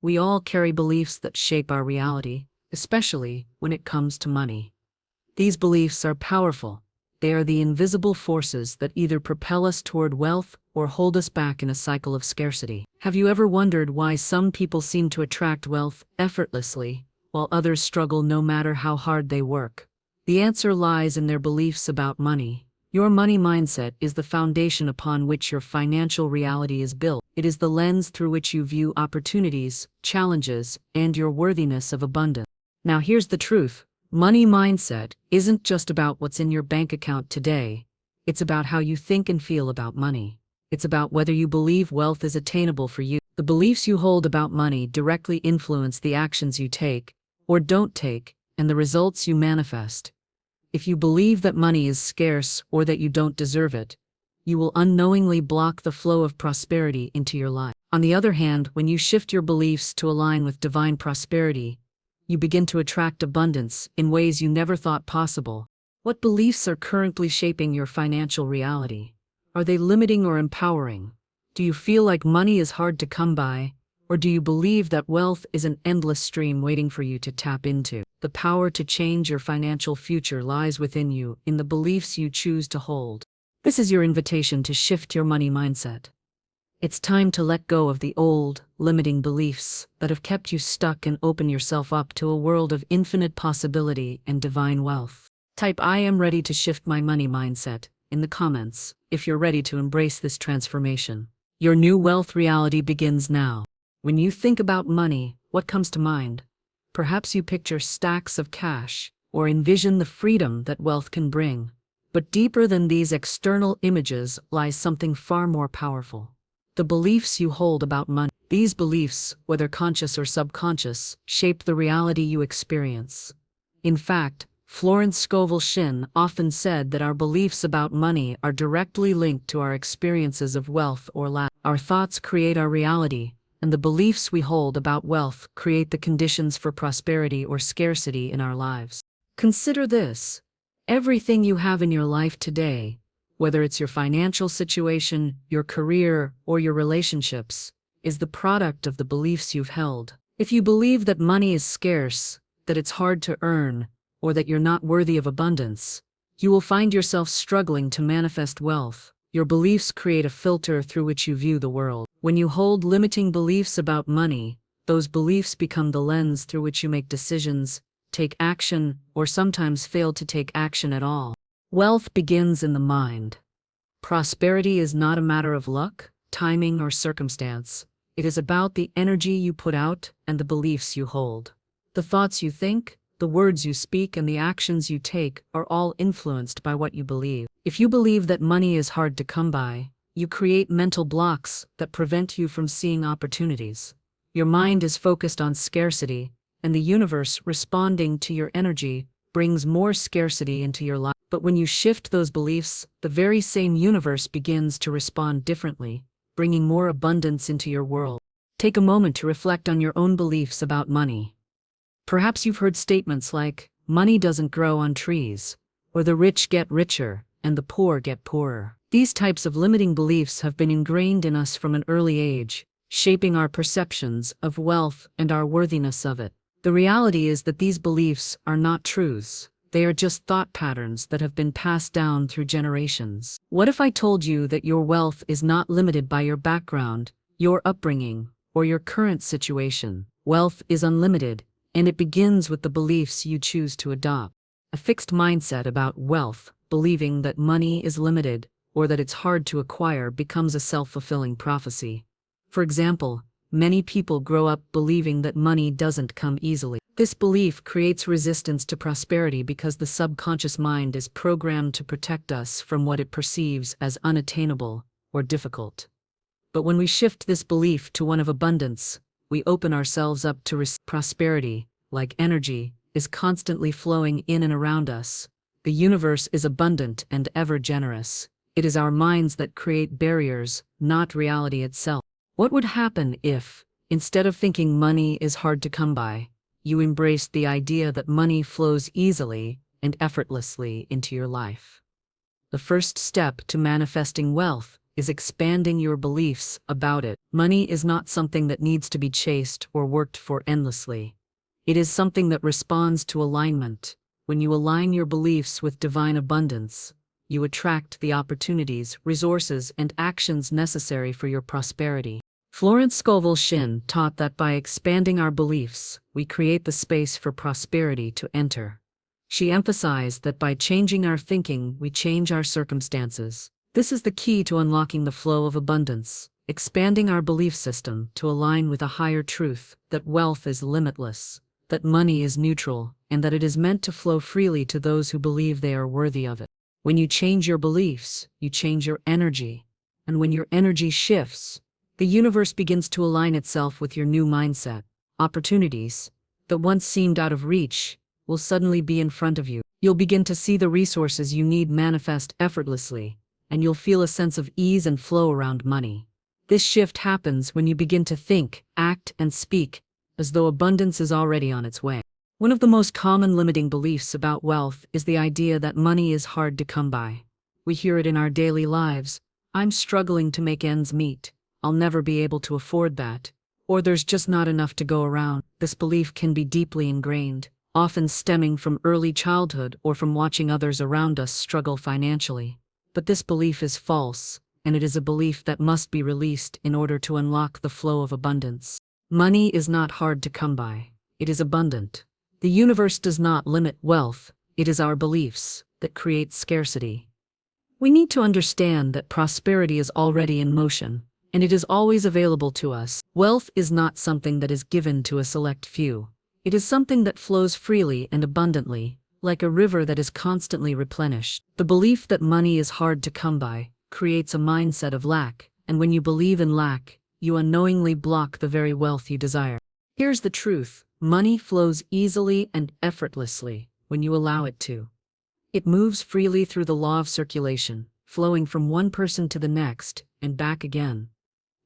We all carry beliefs that shape our reality, especially when it comes to money. These beliefs are powerful. They are the invisible forces that either propel us toward wealth or hold us back in a cycle of scarcity. Have you ever wondered why some people seem to attract wealth effortlessly, while others struggle no matter how hard they work? The answer lies in their beliefs about money. Your money mindset is the foundation upon which your financial reality is built. It is the lens through which you view opportunities, challenges, and your worthiness of abundance. Now here's the truth. Money mindset isn't just about what's in your bank account today. It's about how you think and feel about money. It's about whether you believe wealth is attainable for you. The beliefs you hold about money directly influence the actions you take, or don't take, and the results you manifest. If you believe that money is scarce or that you don't deserve it, you will unknowingly block the flow of prosperity into your life. On the other hand, when you shift your beliefs to align with divine prosperity, you begin to attract abundance in ways you never thought possible. What beliefs are currently shaping your financial reality? Are they limiting or empowering? Do you feel like money is hard to come by? Or do you believe that wealth is an endless stream waiting for you to tap into? The power to change your financial future lies within you, in the beliefs you choose to hold. This is your invitation to shift your money mindset. It's time to let go of the old, limiting beliefs that have kept you stuck and open yourself up to a world of infinite possibility and divine wealth. Type "I am ready to shift my money mindset" in the comments if you're ready to embrace this transformation. Your new wealth reality begins now. When you think about money, what comes to mind? Perhaps you picture stacks of cash, or envision the freedom that wealth can bring. But deeper than these external images lies something far more powerful. The beliefs you hold about money. These beliefs, whether conscious or subconscious, shape the reality you experience. In fact, Florence Scovel Shinn often said that our beliefs about money are directly linked to our experiences of wealth or lack. Our thoughts create our reality, and the beliefs we hold about wealth create the conditions for prosperity or scarcity in our lives. Consider this. Everything you have in your life today, whether it's your financial situation, your career, or your relationships, is the product of the beliefs you've held. If you believe that money is scarce, that it's hard to earn, or that you're not worthy of abundance, you will find yourself struggling to manifest wealth. Your beliefs create a filter through which you view the world. When you hold limiting beliefs about money, those beliefs become the lens through which you make decisions, take action, or sometimes fail to take action at all. Wealth begins in the mind. Prosperity is not a matter of luck, timing, or circumstance. It is about the energy you put out and the beliefs you hold. The thoughts you think, the words you speak, and the actions you take are all influenced by what you believe. If you believe that money is hard to come by, you create mental blocks that prevent you from seeing opportunities. Your mind is focused on scarcity, and the universe, responding to your energy, brings more scarcity into your life. But when you shift those beliefs, the very same universe begins to respond differently, bringing more abundance into your world. Take a moment to reflect on your own beliefs about money. Perhaps you've heard statements like, "Money doesn't grow on trees," or "The rich get richer, and the poor get poorer." These types of limiting beliefs have been ingrained in us from an early age, shaping our perceptions of wealth and our worthiness of it. The reality is that these beliefs are not truths. They are just thought patterns that have been passed down through generations. What if I told you that your wealth is not limited by your background, your upbringing, or your current situation? Wealth is unlimited, and it begins with the beliefs you choose to adopt. A fixed mindset about wealth, believing that money is limited, or that it's hard to acquire, becomes a self-fulfilling prophecy. For example, many people grow up believing that money doesn't come easily. This belief creates resistance to prosperity because the subconscious mind is programmed to protect us from what it perceives as unattainable or difficult. But when we shift this belief to one of abundance, we open ourselves up to prosperity, like energy, is constantly flowing in and around us. The universe is abundant and ever generous. It is our minds that create barriers, not reality itself. What would happen if, instead of thinking money is hard to come by, you embraced the idea that money flows easily and effortlessly into your life? The first step to manifesting wealth is expanding your beliefs about it. Money is not something that needs to be chased or worked for endlessly. It is something that responds to alignment. When you align your beliefs with divine abundance, you attract the opportunities, resources, and actions necessary for your prosperity. Florence Scovel Shinn taught that by expanding our beliefs, we create the space for prosperity to enter. She emphasized that by changing our thinking, we change our circumstances. This is the key to unlocking the flow of abundance, expanding our belief system to align with a higher truth that wealth is limitless, that money is neutral, and that it is meant to flow freely to those who believe they are worthy of it. When you change your beliefs, you change your energy. And when your energy shifts, the universe begins to align itself with your new mindset. Opportunities that once seemed out of reach will suddenly be in front of you. You'll begin to see the resources you need manifest effortlessly, and you'll feel a sense of ease and flow around money. This shift happens when you begin to think, act, and speak as though abundance is already on its way. One of the most common limiting beliefs about wealth is the idea that money is hard to come by. We hear it in our daily lives. I'm struggling to make ends meet. I'll never be able to afford that. Or there's just not enough to go around. This belief can be deeply ingrained, often stemming from early childhood or from watching others around us struggle financially. But this belief is false, and it is a belief that must be released in order to unlock the flow of abundance. Money is not hard to come by. It is abundant. The universe does not limit wealth. It is our beliefs that create scarcity. We need to understand that prosperity is already in motion, and it is always available to us. Wealth is not something that is given to a select few. It is something that flows freely and abundantly, like a river that is constantly replenished. The belief that money is hard to come by creates a mindset of lack, and when you believe in lack, you unknowingly block the very wealth you desire. Here's the truth. Money flows easily and effortlessly when you allow it to. It moves freely through the law of circulation, flowing from one person to the next and back again.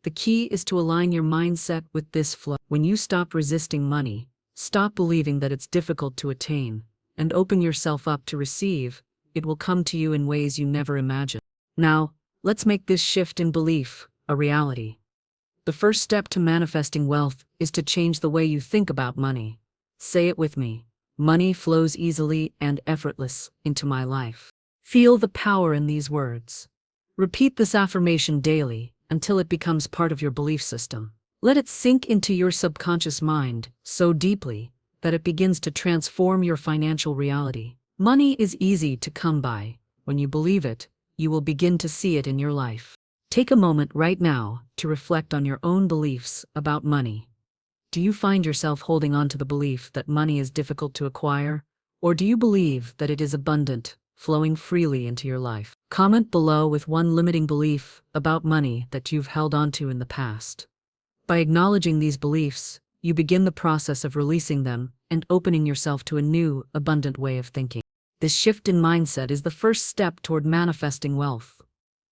The key is to align your mindset with this flow. When you stop resisting money, stop believing that it's difficult to attain, and open yourself up to receive, it will come to you in ways you never imagined. Now, let's make this shift in belief a reality. The first step to manifesting wealth is to change the way you think about money. Say it with me. Money flows easily and effortless into my life. Feel the power in these words. Repeat this affirmation daily until it becomes part of your belief system. Let it sink into your subconscious mind so deeply that it begins to transform your financial reality. Money is easy to come by. When you believe it, you will begin to see it in your life. Take a moment right now to reflect on your own beliefs about money. Do you find yourself holding on to the belief that money is difficult to acquire? Or do you believe that it is abundant, flowing freely into your life? Comment below with one limiting belief about money that you've held onto in the past. By acknowledging these beliefs, you begin the process of releasing them and opening yourself to a new, abundant way of thinking. This shift in mindset is the first step toward manifesting wealth.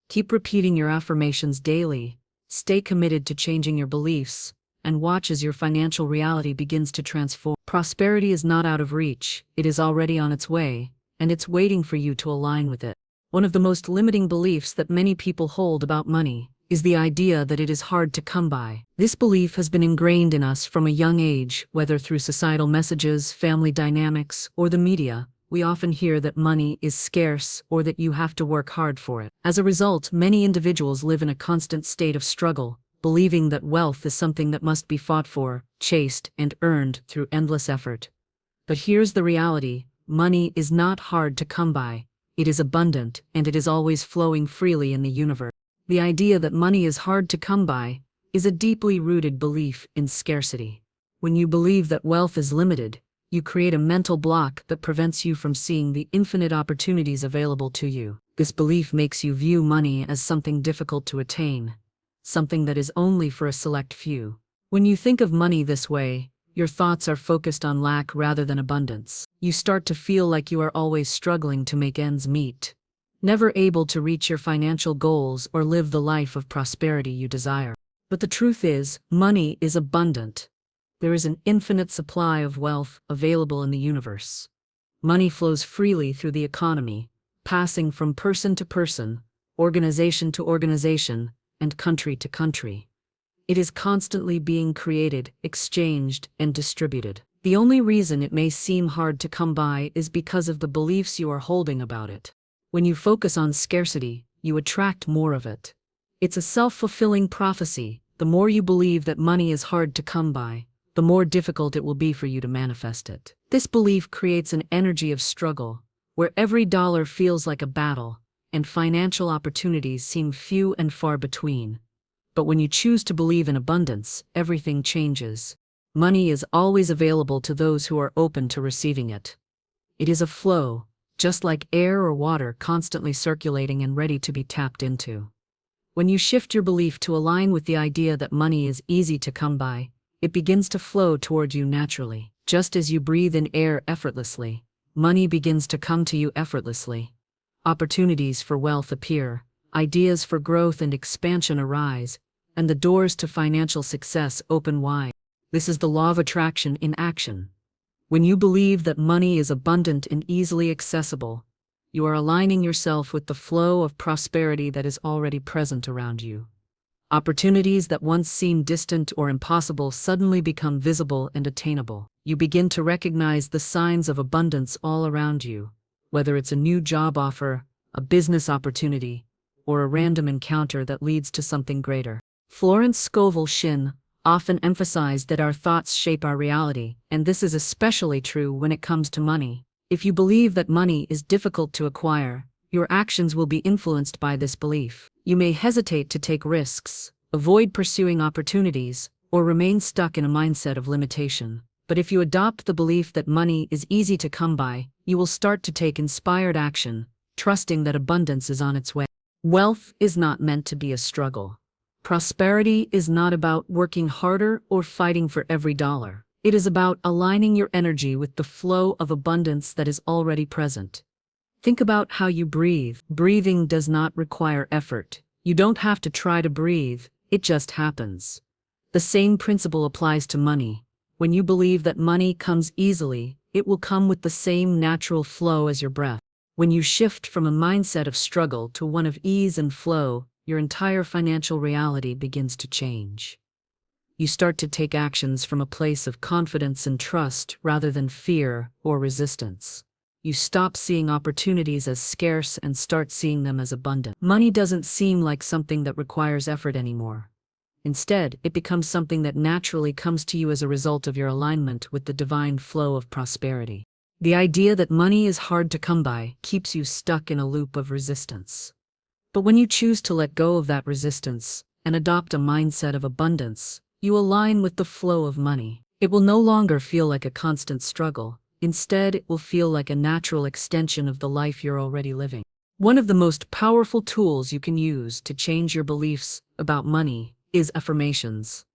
Keep repeating your affirmations daily, stay committed to changing your beliefs, and watch as your financial reality begins to transform. Prosperity is not out of reach, it is already on its way, and it's waiting for you to align with it. One of the most limiting beliefs that many people hold about money is the idea that it is hard to come by. This belief has been ingrained in us from a young age, whether through societal messages, family dynamics, or the media. We often hear that money is scarce or that you have to work hard for it. As a result, many individuals live in a constant state of struggle, believing that wealth is something that must be fought for, chased, and earned through endless effort. But here's the reality. Money is not hard to come by. It is abundant, and it is always flowing freely in the universe. The idea that money is hard to come by is a deeply rooted belief in scarcity. When you believe that wealth is limited, you create a mental block that prevents you from seeing the infinite opportunities available to you. This belief makes you view money as something difficult to attain, something that is only for a select few. When you think of money this way, your thoughts are focused on lack rather than abundance. You start to feel like you are always struggling to make ends meet, never able to reach your financial goals or live the life of prosperity you desire. But the truth is, money is abundant. There is an infinite supply of wealth available in the universe. Money flows freely through the economy, passing from person to person, organization to organization, and country to country. It is constantly being created, exchanged, and distributed. The only reason it may seem hard to come by is because of the beliefs you are holding about it. When you focus on scarcity, you attract more of it. It's a self-fulfilling prophecy. The more you believe that money is hard to come by, the more difficult it will be for you to manifest it. This belief creates an energy of struggle, where every dollar feels like a battle, and financial opportunities seem few and far between. But when you choose to believe in abundance, everything changes. Money is always available to those who are open to receiving it. It is a flow, just like air or water constantly circulating and ready to be tapped into. When you shift your belief to align with the idea that money is easy to come by, it begins to flow toward you naturally. Just as you breathe in air effortlessly, money begins to come to you effortlessly. Opportunities for wealth appear, ideas for growth and expansion arise, and the doors to financial success open wide. This is the law of attraction in action. When you believe that money is abundant and easily accessible, you are aligning yourself with the flow of prosperity that is already present around you. Opportunities that once seemed distant or impossible suddenly become visible and attainable. You begin to recognize the signs of abundance all around you, whether it's a new job offer, a business opportunity, or a random encounter that leads to something greater. Florence Scovel Shinn often emphasized that our thoughts shape our reality, and this is especially true when it comes to money. If you believe that money is difficult to acquire, your actions will be influenced by this belief. You may hesitate to take risks, avoid pursuing opportunities, or remain stuck in a mindset of limitation. But if you adopt the belief that money is easy to come by, you will start to take inspired action, trusting that abundance is on its way. Wealth is not meant to be a struggle. Prosperity is not about working harder or fighting for every dollar. It is about aligning your energy with the flow of abundance that is already present. Think about how you breathe. Breathing does not require effort. You don't have to try to breathe, it just happens. The same principle applies to money. When you believe that money comes easily, it will come with the same natural flow as your breath. When you shift from a mindset of struggle to one of ease and flow, your entire financial reality begins to change. You start to take actions from a place of confidence and trust rather than fear or resistance. You stop seeing opportunities as scarce and start seeing them as abundant. Money doesn't seem like something that requires effort anymore. Instead, it becomes something that naturally comes to you as a result of your alignment with the divine flow of prosperity. The idea that money is hard to come by keeps you stuck in a loop of resistance. But when you choose to let go of that resistance and adopt a mindset of abundance, you align with the flow of money. It will no longer feel like a constant struggle. Instead, it will feel like a natural extension of the life you're already living. One of the most powerful tools you can use to change your beliefs about money is affirmations.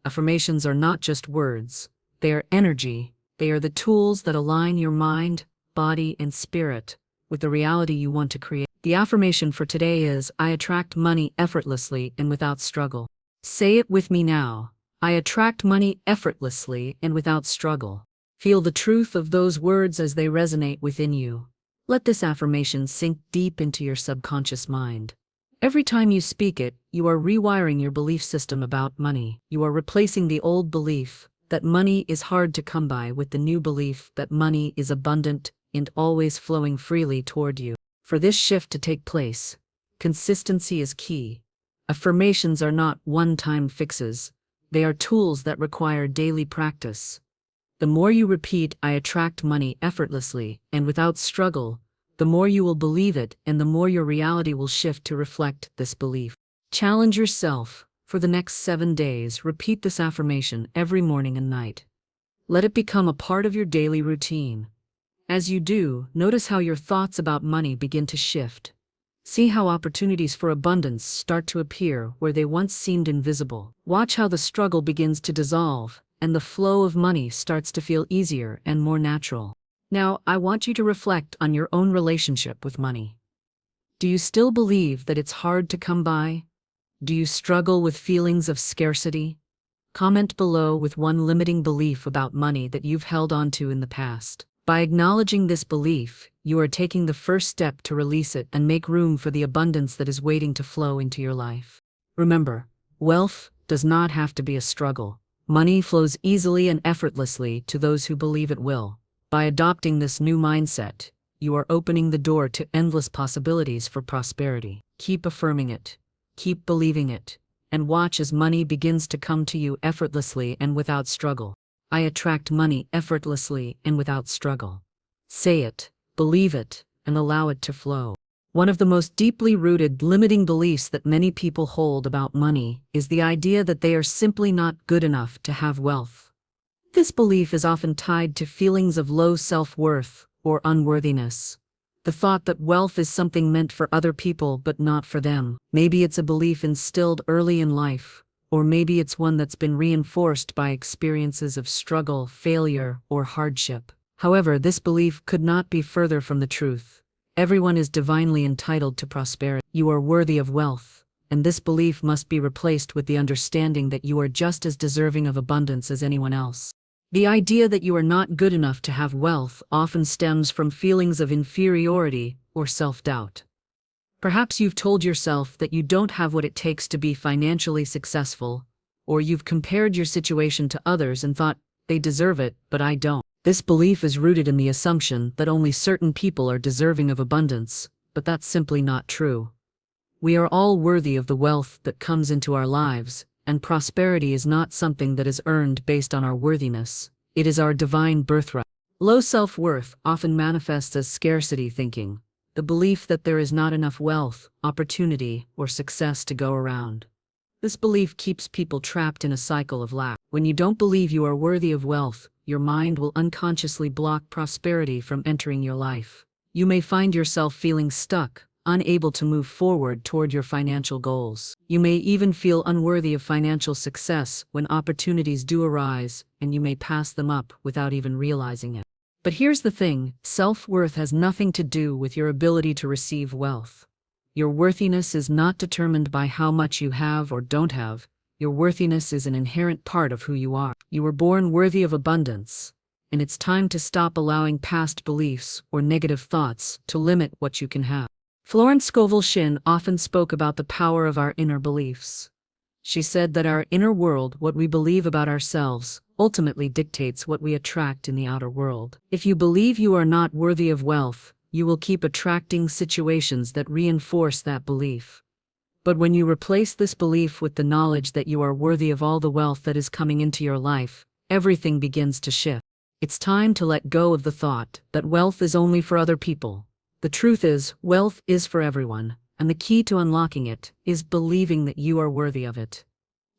Affirmations are not just words. They are energy. They are the tools that align your mind, body, and spirit with the reality you want to create. The affirmation for today is, I attract money effortlessly and without struggle. Say it with me now. I attract money effortlessly and without struggle. Feel the truth of those words as they resonate within you. Let this affirmation sink deep into your subconscious mind. Every time you speak it, you are rewiring your belief system about money. You are replacing the old belief that money is hard to come by with the new belief that money is abundant and always flowing freely toward you. For this shift to take place, consistency is key. Affirmations are not one-time fixes. They are tools that require daily practice. The more you repeat, I attract money effortlessly and without struggle, the more you will believe it and the more your reality will shift to reflect this belief. Challenge yourself. For the next 7 days, repeat this affirmation every morning and night. Let it become a part of your daily routine. As you do, notice how your thoughts about money begin to shift. See how opportunities for abundance start to appear where they once seemed invisible. Watch how the struggle begins to dissolve, and the flow of money starts to feel easier and more natural. Now, I want you to reflect on your own relationship with money. Do you still believe that it's hard to come by? Do you struggle with feelings of scarcity? Comment below with one limiting belief about money that you've held on to in the past. By acknowledging this belief, you are taking the first step to release it and make room for the abundance that is waiting to flow into your life. Remember, wealth does not have to be a struggle. Money flows easily and effortlessly to those who believe it will. By adopting this new mindset, you are opening the door to endless possibilities for prosperity. Keep affirming it, keep believing it, and watch as money begins to come to you effortlessly and without struggle. I attract money effortlessly and without struggle. Say it, believe it, and allow it to flow. One of the most deeply rooted limiting beliefs that many people hold about money is the idea that they are simply not good enough to have wealth. This belief is often tied to feelings of low self-worth or unworthiness. The thought that wealth is something meant for other people but not for them. Maybe it's a belief instilled early in life, or maybe it's one that's been reinforced by experiences of struggle, failure, or hardship. However, this belief could not be further from the truth. Everyone is divinely entitled to prosperity. You are worthy of wealth, and this belief must be replaced with the understanding that you are just as deserving of abundance as anyone else. The idea that you are not good enough to have wealth often stems from feelings of inferiority or self-doubt. Perhaps you've told yourself that you don't have what it takes to be financially successful, or you've compared your situation to others and thought, they deserve it, but I don't. This belief is rooted in the assumption that only certain people are deserving of abundance, but that's simply not true. We are all worthy of the wealth that comes into our lives, and prosperity is not something that is earned based on our worthiness. It is our divine birthright. Low self-worth often manifests as scarcity thinking, the belief that there is not enough wealth, opportunity, or success to go around. This belief keeps people trapped in a cycle of lack. When you don't believe you are worthy of wealth, your mind will unconsciously block prosperity from entering your life. You may find yourself feeling stuck, unable to move forward toward your financial goals. You may even feel unworthy of financial success when opportunities do arise, and you may pass them up without even realizing it. But here's the thing, self-worth has nothing to do with your ability to receive wealth. Your worthiness is not determined by how much you have or don't have. Your worthiness is an inherent part of who you are. You were born worthy of abundance, and it's time to stop allowing past beliefs or negative thoughts to limit what you can have. Florence Scovel Shinn often spoke about the power of our inner beliefs. She said that our inner world, what we believe about ourselves, ultimately dictates what we attract in the outer world. If you believe you are not worthy of wealth, you will keep attracting situations that reinforce that belief. But when you replace this belief with the knowledge that you are worthy of all the wealth that is coming into your life, everything begins to shift. It's time to let go of the thought that wealth is only for other people. The truth is, wealth is for everyone, and the key to unlocking it is believing that you are worthy of it.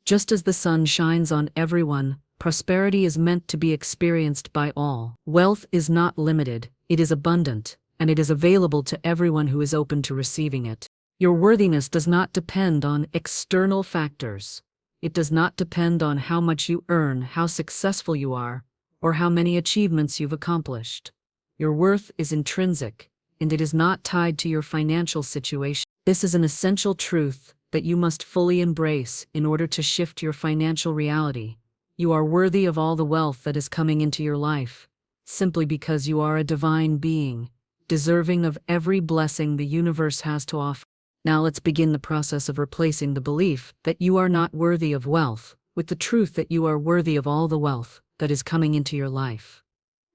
Just as the sun shines on everyone, prosperity is meant to be experienced by all. Wealth is not limited, it is abundant, and it is available to everyone who is open to receiving it. Your worthiness does not depend on external factors. It does not depend on how much you earn, how successful you are, or how many achievements you've accomplished. Your worth is intrinsic, and it is not tied to your financial situation. This is an essential truth that you must fully embrace in order to shift your financial reality. You are worthy of all the wealth that is coming into your life, simply because you are a divine being, deserving of every blessing the universe has to offer. Now let's begin the process of replacing the belief that you are not worthy of wealth with the truth that you are worthy of all the wealth that is coming into your life.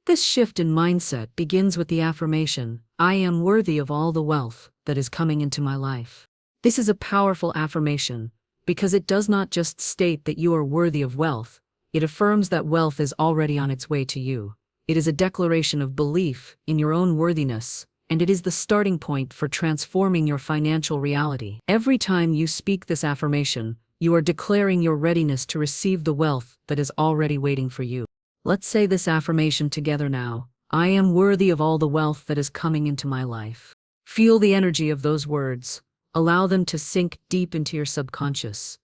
This shift in mindset begins with the affirmation, I am worthy of all the wealth that is coming into my life. This is a powerful affirmation because it does not just state that you are worthy of wealth, it affirms that wealth is already on its way to you. It is a declaration of belief in your own worthiness, and it is the starting point for transforming your financial reality. Every time you speak this affirmation, you are declaring your readiness to receive the wealth that is already waiting for you. Let's say this affirmation together now. I am worthy of all the wealth that is coming into my life. Feel the energy of those words. Allow them to sink deep into your subconscious.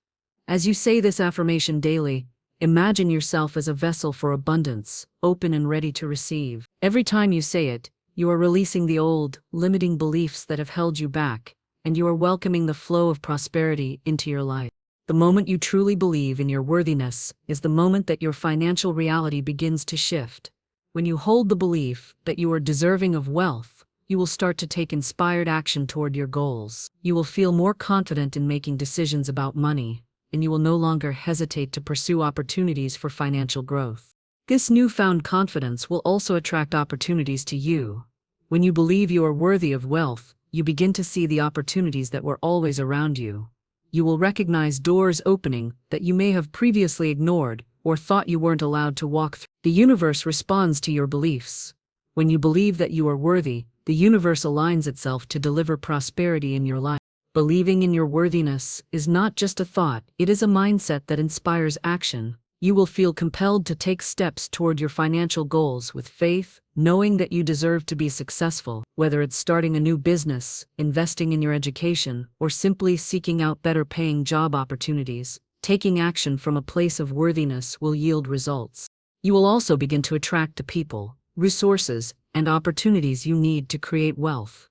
As you say this affirmation daily, imagine yourself as a vessel for abundance, open and ready to receive. Every time you say it, you are releasing the old, limiting beliefs that have held you back, and you are welcoming the flow of prosperity into your life. The moment you truly believe in your worthiness is the moment that your financial reality begins to shift. When you hold the belief that you are deserving of wealth, you will start to take inspired action toward your goals. You will feel more confident in making decisions about money, and you will no longer hesitate to pursue opportunities for financial growth. This newfound confidence will also attract opportunities to you. When you believe you are worthy of wealth, you begin to see the opportunities that were always around you. You will recognize doors opening that you may have previously ignored or thought you weren't allowed to walk through. The universe responds to your beliefs. When you believe that you are worthy, the universe aligns itself to deliver prosperity in your life. Believing in your worthiness is not just a thought, it is a mindset that inspires action. You will feel compelled to take steps toward your financial goals with faith, knowing that you deserve to be successful. Whether it's starting a new business, investing in your education, or simply seeking out better-paying job opportunities, taking action from a place of worthiness will yield results. You will also begin to attract the people, resources, and opportunities you need to create wealth.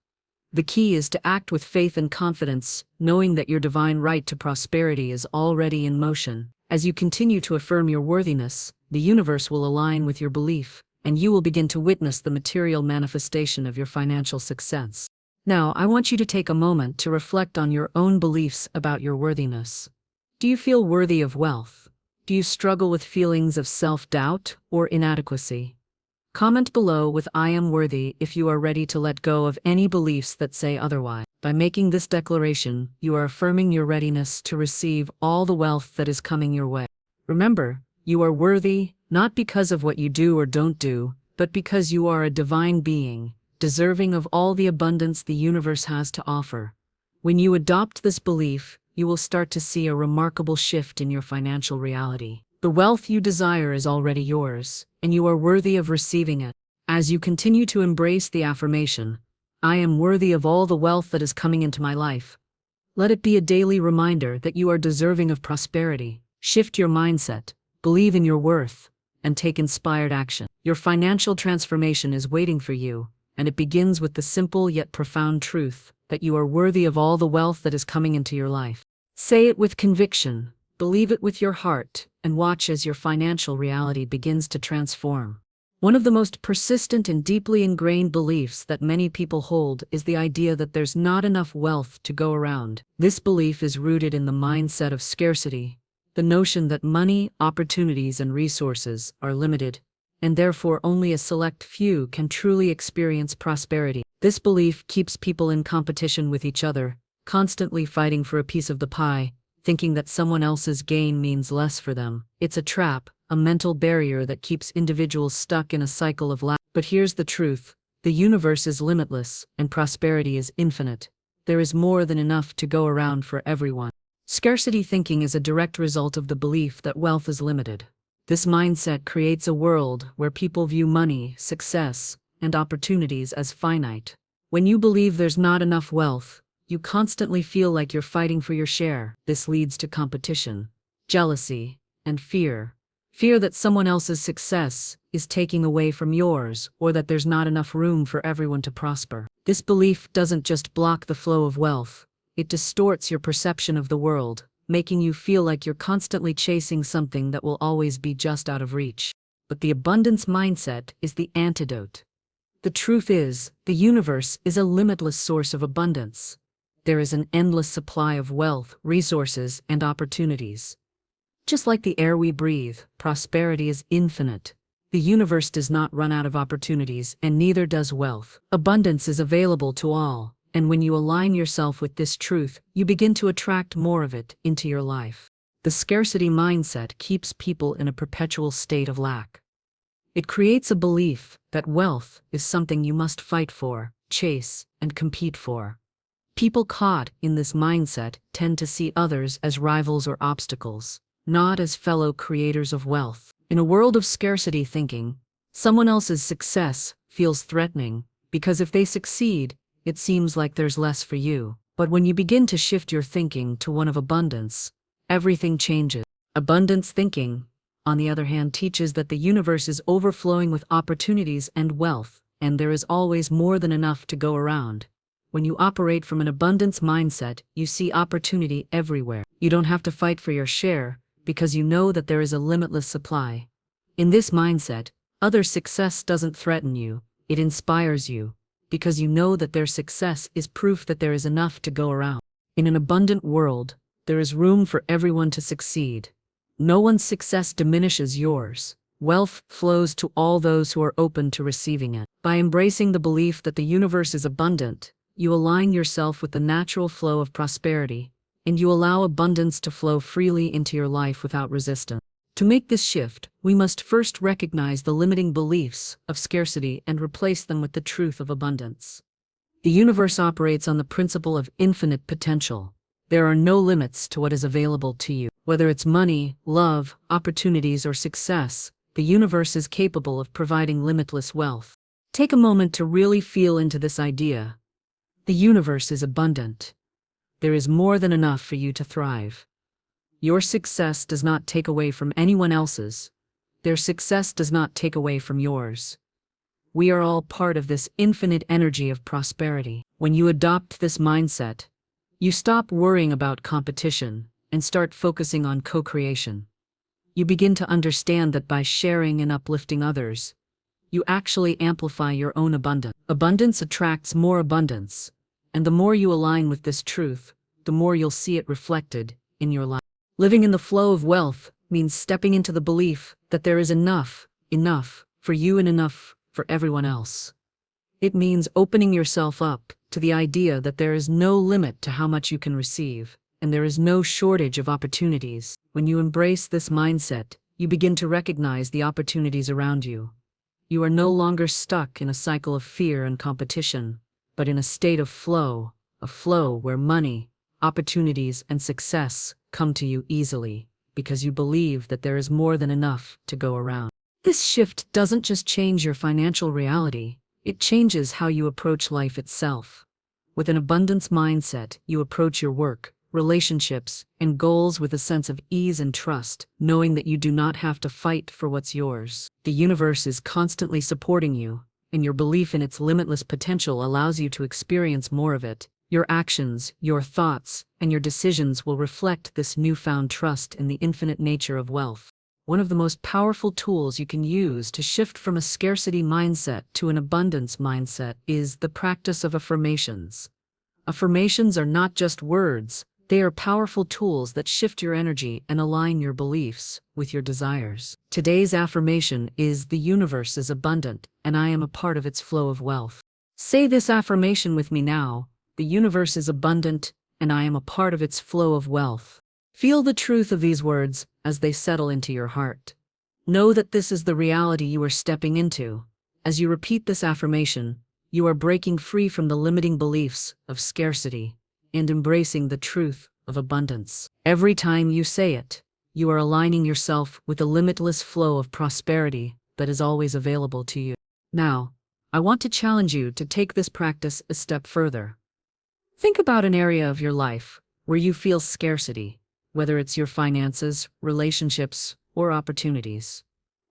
The key is to act with faith and confidence, knowing that your divine right to prosperity is already in motion. As you continue to affirm your worthiness, the universe will align with your belief, and you will begin to witness the material manifestation of your financial success. Now, I want you to take a moment to reflect on your own beliefs about your worthiness. Do you feel worthy of wealth? Do you struggle with feelings of self-doubt or inadequacy? Comment below with "I am worthy" if you are ready to let go of any beliefs that say otherwise. By making this declaration, you are affirming your readiness to receive all the wealth that is coming your way. Remember, you are worthy, not because of what you do or don't do, but because you are a divine being, deserving of all the abundance the universe has to offer. When you adopt this belief, you will start to see a remarkable shift in your financial reality. The wealth you desire is already yours, and you are worthy of receiving it. As you continue to embrace the affirmation, "I am worthy of all the wealth that is coming into my life," let it be a daily reminder that you are deserving of prosperity. Shift your mindset, believe in your worth, and take inspired action. Your financial transformation is waiting for you, and it begins with the simple yet profound truth that you are worthy of all the wealth that is coming into your life. Say it with conviction, believe it with your heart, and watch as your financial reality begins to transform. One of the most persistent and deeply ingrained beliefs that many people hold is the idea that there's not enough wealth to go around. This belief is rooted in the mindset of scarcity, the notion that money, opportunities, and resources are limited, and therefore only a select few can truly experience prosperity. This belief keeps people in competition with each other, constantly fighting for a piece of the pie, thinking that someone else's gain means less for them. It's a trap, a mental barrier that keeps individuals stuck in a cycle of lack. But here's the truth: the universe is limitless, and prosperity is infinite. There is more than enough to go around for everyone. Scarcity thinking is a direct result of the belief that wealth is limited. This mindset creates a world where people view money, success, and opportunities as finite. When you believe there's not enough wealth, you constantly feel like you're fighting for your share. This leads to competition, jealousy, and fear. Fear that someone else's success is taking away from yours, or that there's not enough room for everyone to prosper. This belief doesn't just block the flow of wealth, it distorts your perception of the world, making you feel like you're constantly chasing something that will always be just out of reach. But the abundance mindset is the antidote. The truth is, the universe is a limitless source of abundance. There is an endless supply of wealth, resources, and opportunities. Just like the air we breathe, prosperity is infinite. The universe does not run out of opportunities, and neither does wealth. Abundance is available to all, and when you align yourself with this truth, you begin to attract more of it into your life. The scarcity mindset keeps people in a perpetual state of lack. It creates a belief that wealth is something you must fight for, chase, and compete for. People caught in this mindset tend to see others as rivals or obstacles, not as fellow creators of wealth. In a world of scarcity thinking, someone else's success feels threatening, because if they succeed, it seems like there's less for you. But when you begin to shift your thinking to one of abundance, everything changes. Abundance thinking, on the other hand, teaches that the universe is overflowing with opportunities and wealth, and there is always more than enough to go around. When you operate from an abundance mindset, you see opportunity everywhere. You don't have to fight for your share, because you know that there is a limitless supply. In this mindset, Others' success doesn't threaten you, it inspires you, because you know that their success is proof that there is enough to go around. In an abundant world, there is room for everyone to succeed. No one's success diminishes yours. Wealth flows to all those who are open to receiving it. By embracing the belief that the universe is abundant, you align yourself with the natural flow of prosperity, and you allow abundance to flow freely into your life without resistance. To make this shift, we must first recognize the limiting beliefs of scarcity and replace them with the truth of abundance. The universe operates on the principle of infinite potential. There are no limits to what is available to you. Whether it's money, love, opportunities, or success, the universe is capable of providing limitless wealth. Take a moment to really feel into this idea. The universe is abundant. There is more than enough for you to thrive. Your success does not take away from anyone else's. Their success does not take away from yours. We are all part of this infinite energy of prosperity. When you adopt this mindset, you stop worrying about competition and start focusing on co-creation. You begin to understand that by sharing and uplifting others, you actually amplify your own abundance. Abundance attracts more abundance, and the more you align with this truth, the more you'll see it reflected in your life. Living in the flow of wealth means stepping into the belief that there is enough for you and enough for everyone else. It means opening yourself up to the idea that there is no limit to how much you can receive, and there is no shortage of opportunities. When you embrace this mindset, you begin to recognize the opportunities around you. You are no longer stuck in a cycle of fear and competition, but in a state of flow, a flow where money, opportunities, and success come to you easily, because you believe that there is more than enough to go around. This shift doesn't just change your financial reality, it changes how you approach life itself. With an abundance mindset, you approach your work, relationships, and goals with a sense of ease and trust, knowing that you do not have to fight for what's yours. The universe is constantly supporting you, and your belief in its limitless potential allows you to experience more of it. Your actions, your thoughts, and your decisions will reflect this newfound trust in the infinite nature of wealth. One of the most powerful tools you can use to shift from a scarcity mindset to an abundance mindset is the practice of affirmations. Affirmations are not just words, they are powerful tools that shift your energy and align your beliefs with your desires. Today's affirmation is: the universe is abundant, and I am a part of its flow of wealth. Say this affirmation with me now: the universe is abundant, and I am a part of its flow of wealth. Feel the truth of these words as they settle into your heart. Know that this is the reality you are stepping into. As you repeat this affirmation, you are breaking free from the limiting beliefs of scarcity and embracing the truth of abundance. Every time you say it, you are aligning yourself with the limitless flow of prosperity that is always available to you. Now, I want to challenge you to take this practice a step further. Think about an area of your life where you feel scarcity, whether it's your finances, relationships, or opportunities.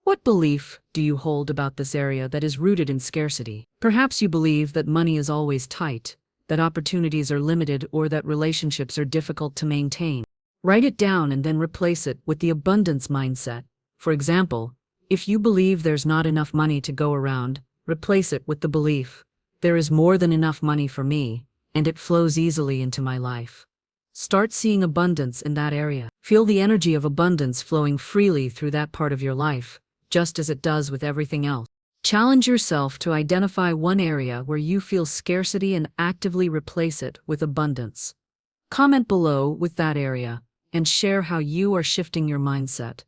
What belief do you hold about this area that is rooted in scarcity? Perhaps you believe that money is always tight, that opportunities are limited, or that relationships are difficult to maintain. Write it down and then replace it with the abundance mindset. For example, if you believe there's not enough money to go around, replace it with the belief: there is more than enough money for me, and it flows easily into my life. Start seeing abundance in that area. Feel the energy of abundance flowing freely through that part of your life, just as it does with everything else. Challenge yourself to identify one area where you feel scarcity and actively replace it with abundance. Comment below with that area and share how you are shifting your mindset.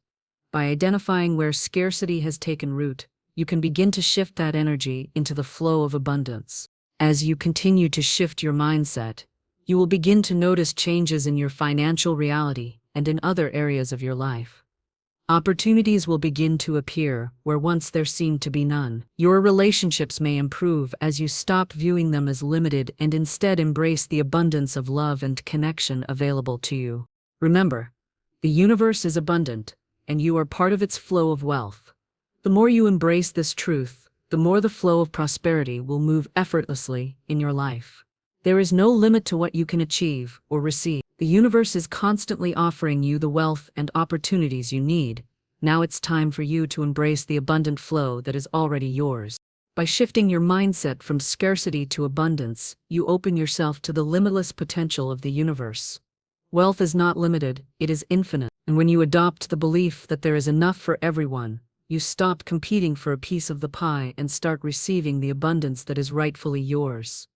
By identifying where scarcity has taken root, you can begin to shift that energy into the flow of abundance. As you continue to shift your mindset, you will begin to notice changes in your financial reality and in other areas of your life. Opportunities will begin to appear where once there seemed to be none. Your relationships may improve as you stop viewing them as limited and instead embrace the abundance of love and connection available to you. Remember, the universe is abundant, and you are part of its flow of wealth. The more you embrace this truth, the more the flow of prosperity will move effortlessly in your life. There is no limit to what you can achieve or receive. The universe is constantly offering you the wealth and opportunities you need, Now it's time for you to embrace the abundant flow that is already yours. By shifting your mindset from scarcity to abundance, you open yourself to the limitless potential of the universe. Wealth is not limited, it is infinite. And when you adopt the belief that there is enough for everyone, you stop competing for a piece of the pie and start receiving the abundance that is rightfully yours.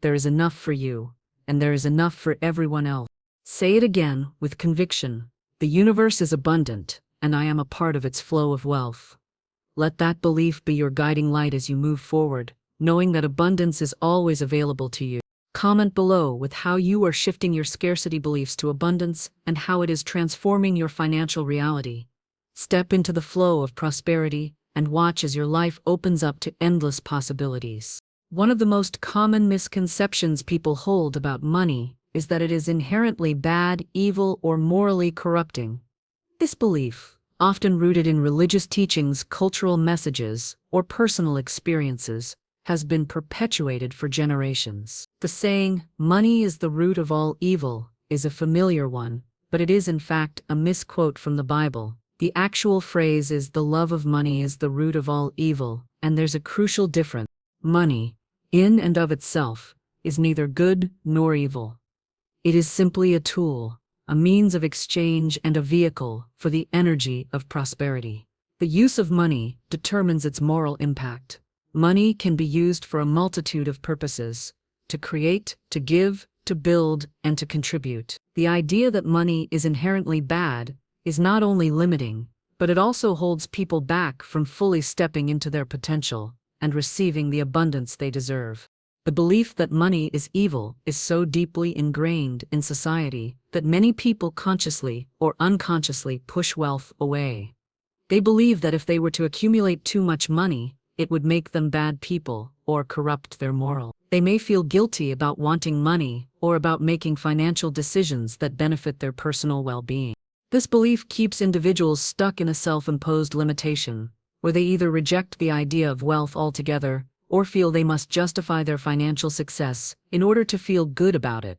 There is enough for you, and there is enough for everyone else. Say it again with conviction. The universe is abundant, and I am a part of its flow of wealth. Let that belief be your guiding light as you move forward, knowing that abundance is always available to you. Comment below with how you are shifting your scarcity beliefs to abundance and how it is transforming your financial reality. Step into the flow of prosperity and watch as your life opens up to endless possibilities. One of the most common misconceptions people hold about money is that it is inherently bad, evil, or morally corrupting. This belief, often rooted in religious teachings, cultural messages, or personal experiences, has been perpetuated for generations. The saying, "money is the root of all evil," is a familiar one, but it is in fact a misquote from the Bible. The actual phrase is, "the love of money is the root of all evil," and there's a crucial difference. Money, in and of itself, is neither good nor evil. It is simply a tool, a means of exchange and a vehicle for the energy of prosperity. The use of money determines its moral impact. Money can be used for a multitude of purposes: to create, to give, to build, and to contribute. The idea that money is inherently bad is not only limiting, but it also holds people back from fully stepping into their potential and receiving the abundance they deserve. The belief that money is evil is so deeply ingrained in society that many people consciously or unconsciously push wealth away. They believe that if they were to accumulate too much money, it would make them bad people or corrupt their moral. They may feel guilty about wanting money or about making financial decisions that benefit their personal well-being. This belief keeps individuals stuck in a self-imposed limitation, where they either reject the idea of wealth altogether or feel they must justify their financial success in order to feel good about it.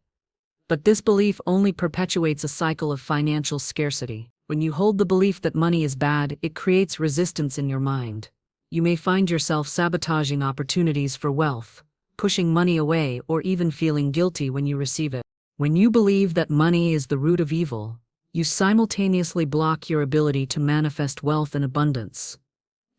But this belief only perpetuates a cycle of financial scarcity. When you hold the belief that money is bad, it creates resistance in your mind. You may find yourself sabotaging opportunities for wealth, pushing money away, or even feeling guilty when you receive it. When you believe that money is the root of evil, you simultaneously block your ability to manifest wealth and abundance.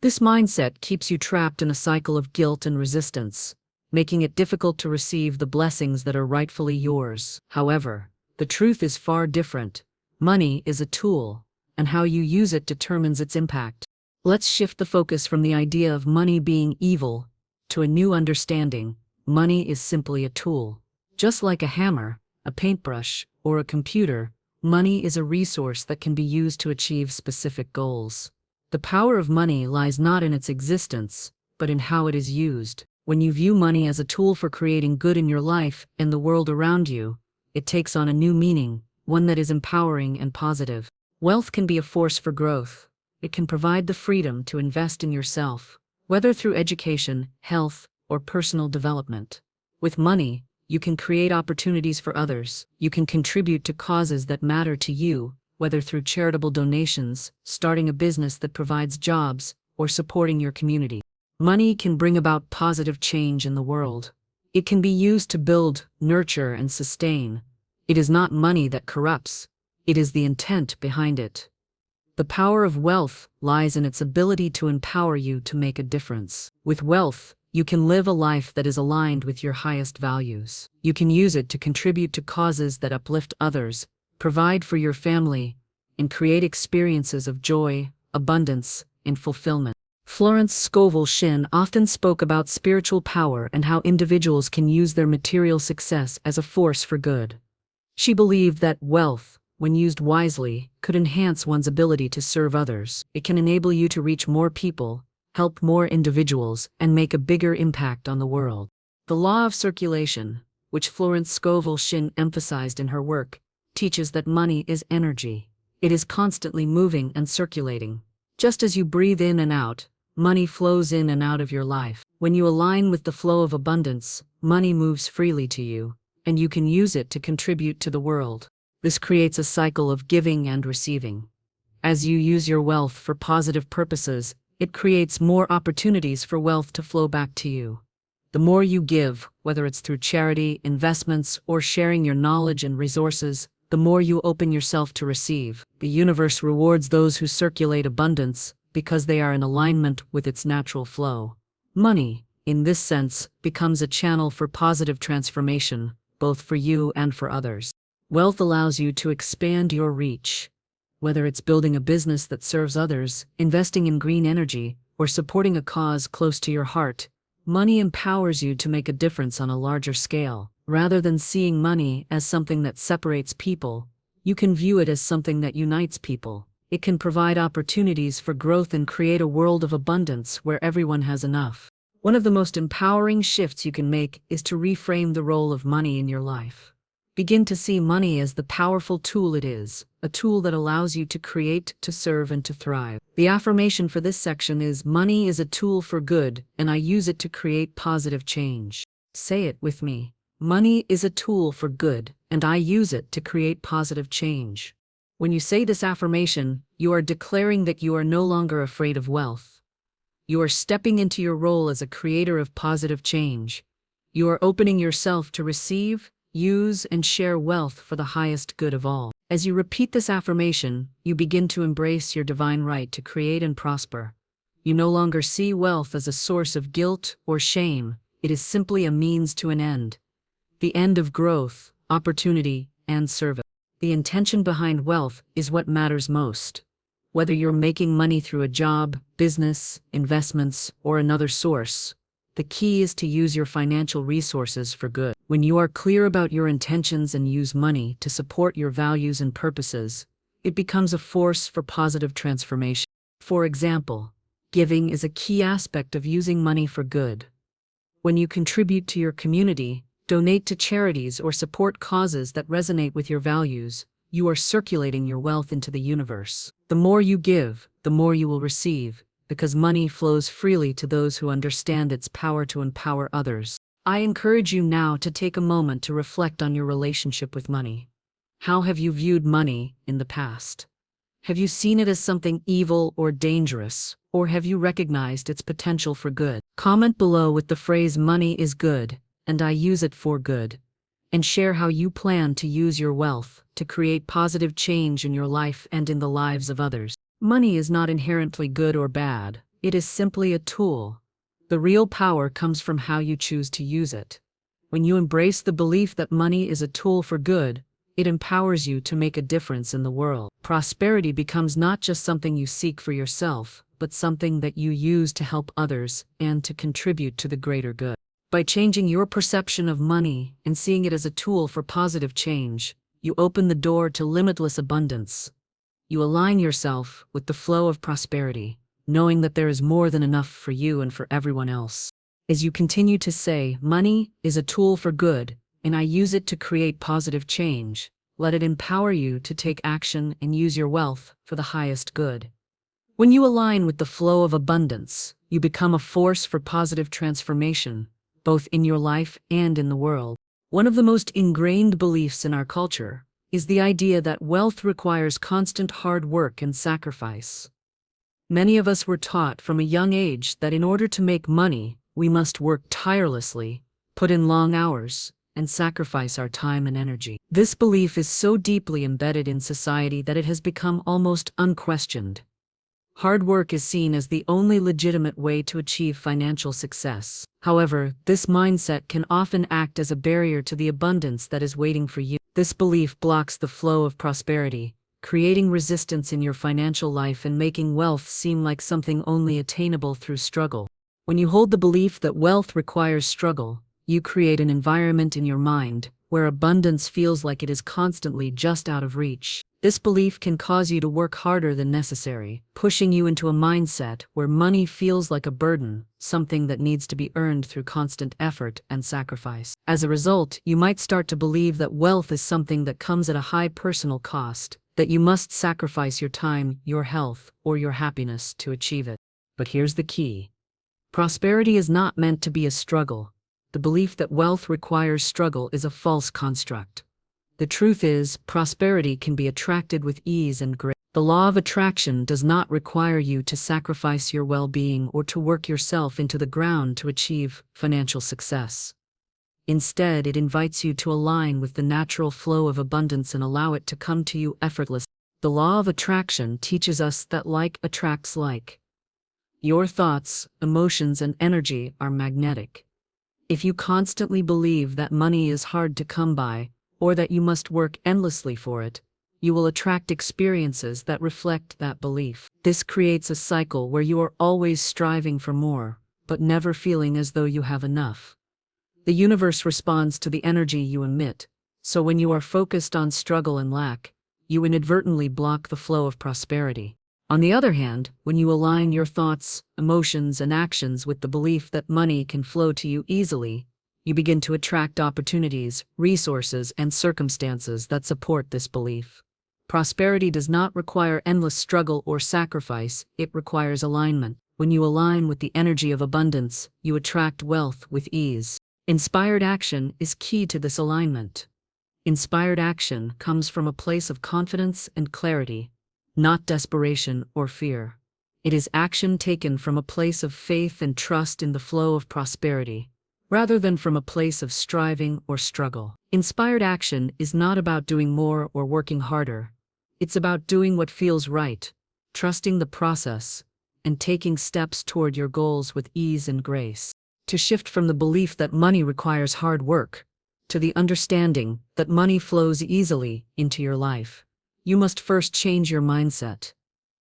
This mindset keeps you trapped in a cycle of guilt and resistance, making it difficult to receive the blessings that are rightfully yours. However, the truth is far different. Money is a tool, and how you use it determines its impact. Let's shift the focus from the idea of money being evil to a new understanding. Money is simply a tool. Just like a hammer, a paintbrush, or a computer, money is a resource that can be used to achieve specific goals. The power of money lies not in its existence, but in how it is used. When you view money as a tool for creating good in your life and the world around you, it takes on a new meaning, one that is empowering and positive. Wealth can be a force for growth. It can provide the freedom to invest in yourself, whether through education, health, or personal development. With money, you can create opportunities for others. You can contribute to causes that matter to you, whether through charitable donations, starting a business that provides jobs, or supporting your community. Money can bring about positive change in the world. It can be used to build, nurture, and sustain. It is not money that corrupts. It is the intent behind it. The power of wealth lies in its ability to empower you to make a difference. With wealth, you can live a life that is aligned with your highest values. You can use it to contribute to causes that uplift others, provide for your family, and create experiences of joy, abundance, and fulfillment. Florence Scovel Shinn often spoke about spiritual power and how individuals can use their material success as a force for good. She believed that wealth, when used wisely, could enhance one's ability to serve others. It can enable you to reach more people, help more individuals, and make a bigger impact on the world. The law of circulation, which Florence Scovel Shinn emphasized in her work, teaches that money is energy. It is constantly moving and circulating. Just as you breathe in and out, money flows in and out of your life. When you align with the flow of abundance, money moves freely to you, and you can use it to contribute to the world. This creates a cycle of giving and receiving. As you use your wealth for positive purposes, it creates more opportunities for wealth to flow back to you. The more you give, whether it's through charity, investments, or sharing your knowledge and resources, the more you open yourself to receive. The universe rewards those who circulate abundance because they are in alignment with its natural flow. Money, in this sense, becomes a channel for positive transformation, both for you and for others. Wealth allows you to expand your reach. Whether it's building a business that serves others, investing in green energy, or supporting a cause close to your heart, money empowers you to make a difference on a larger scale. Rather than seeing money as something that separates people, you can view it as something that unites people. It can provide opportunities for growth and create a world of abundance where everyone has enough. One of the most empowering shifts you can make is to reframe the role of money in your life. Begin to see money as the powerful tool it is, a tool that allows you to create, to serve, and to thrive. The affirmation for this section is, money is a tool for good, and I use it to create positive change. Say it with me. Money is a tool for good, and I use it to create positive change. When you say this affirmation, you are declaring that you are no longer afraid of wealth. You are stepping into your role as a creator of positive change. You are opening yourself to receive, use, and share wealth for the highest good of all. As you repeat this affirmation, you begin to embrace your divine right to create and prosper. You no longer see wealth as a source of guilt or shame. It is simply a means to an end. The end of growth, opportunity, and service. The intention behind wealth is what matters most. Whether you're making money through a job, business, investments, or another source, the key is to use your financial resources for good. When you are clear about your intentions and use money to support your values and purposes, it becomes a force for positive transformation. For example, giving is a key aspect of using money for good. When you contribute to your community, donate to charities, or support causes that resonate with your values, you are circulating your wealth into the universe. The more you give, the more you will receive, because money flows freely to those who understand its power to empower others. I encourage you now to take a moment to reflect on your relationship with money. How have you viewed money in the past? Have you seen it as something evil or dangerous, or have you recognized its potential for good? Comment below with the phrase "money is good, and I use it for good," and share how you plan to use your wealth to create positive change in your life and in the lives of others. Money is not inherently good or bad, it is simply a tool. The real power comes from how you choose to use it. When you embrace the belief that money is a tool for good, it empowers you to make a difference in the world. Prosperity becomes not just something you seek for yourself, but something that you use to help others and to contribute to the greater good. By changing your perception of money and seeing it as a tool for positive change, you open the door to limitless abundance. You align yourself with the flow of prosperity, knowing that there is more than enough for you and for everyone else. As you continue to say, "Money is a tool for good, and I use it to create positive change," let it empower you to take action and use your wealth for the highest good. When you align with the flow of abundance, you become a force for positive transformation, both in your life and in the world. One of the most ingrained beliefs in our culture is the idea that wealth requires constant hard work and sacrifice. Many of us were taught from a young age that in order to make money, we must work tirelessly, put in long hours, and sacrifice our time and energy. This belief is so deeply embedded in society that it has become almost unquestioned. Hard work is seen as the only legitimate way to achieve financial success. However, this mindset can often act as a barrier to the abundance that is waiting for you. This belief blocks the flow of prosperity, creating resistance in your financial life and making wealth seem like something only attainable through struggle. When you hold the belief that wealth requires struggle, you create an environment in your mind where abundance feels like it is constantly just out of reach. This belief can cause you to work harder than necessary, pushing you into a mindset where money feels like a burden, something that needs to be earned through constant effort and sacrifice. As a result, you might start to believe that wealth is something that comes at a high personal cost, that you must sacrifice your time, your health, or your happiness to achieve it. But here's the key. Prosperity is not meant to be a struggle. The belief that wealth requires struggle is a false construct. The truth is, prosperity can be attracted with ease and grace. The law of attraction does not require you to sacrifice your well-being or to work yourself into the ground to achieve financial success. Instead, it invites you to align with the natural flow of abundance and allow it to come to you effortlessly. The law of attraction teaches us that like attracts like. Your thoughts, emotions, and energy are magnetic. If you constantly believe that money is hard to come by, or that you must work endlessly for it, you will attract experiences that reflect that belief. This creates a cycle where you are always striving for more, but never feeling as though you have enough. The universe responds to the energy you emit, so when you are focused on struggle and lack, you inadvertently block the flow of prosperity. On the other hand, when you align your thoughts, emotions, and actions with the belief that money can flow to you easily, you begin to attract opportunities, resources, and circumstances that support this belief. Prosperity does not require endless struggle or sacrifice, it requires alignment. When you align with the energy of abundance, you attract wealth with ease. Inspired action is key to this alignment. Inspired action comes from a place of confidence and clarity, not desperation or fear. It is action taken from a place of faith and trust in the flow of prosperity, rather than from a place of striving or struggle. Inspired action is not about doing more or working harder. It's about doing what feels right, trusting the process, and taking steps toward your goals with ease and grace. To shift from the belief that money requires hard work, to the understanding that money flows easily into your life, you must first change your mindset.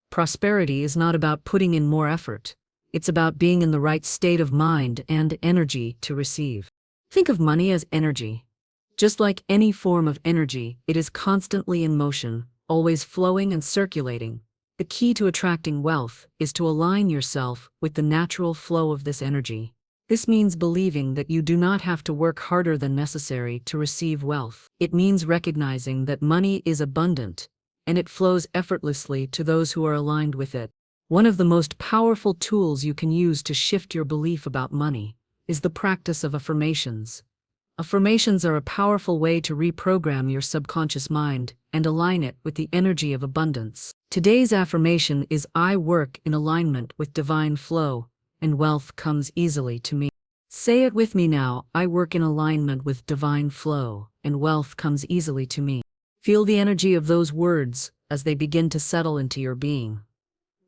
Prosperity is not about putting in more effort. It's about being in the right state of mind and energy to receive. Think of money as energy. Just like any form of energy, it is constantly in motion, always flowing and circulating. The key to attracting wealth is to align yourself with the natural flow of this energy. This means believing that you do not have to work harder than necessary to receive wealth. It means recognizing that money is abundant, and it flows effortlessly to those who are aligned with it. One of the most powerful tools you can use to shift your belief about money is the practice of affirmations. Affirmations are a powerful way to reprogram your subconscious mind and align it with the energy of abundance. Today's affirmation is I work in alignment with divine flow, and wealth comes easily to me. Say it with me now, I work in alignment with divine flow, and wealth comes easily to me. Feel the energy of those words as they begin to settle into your being.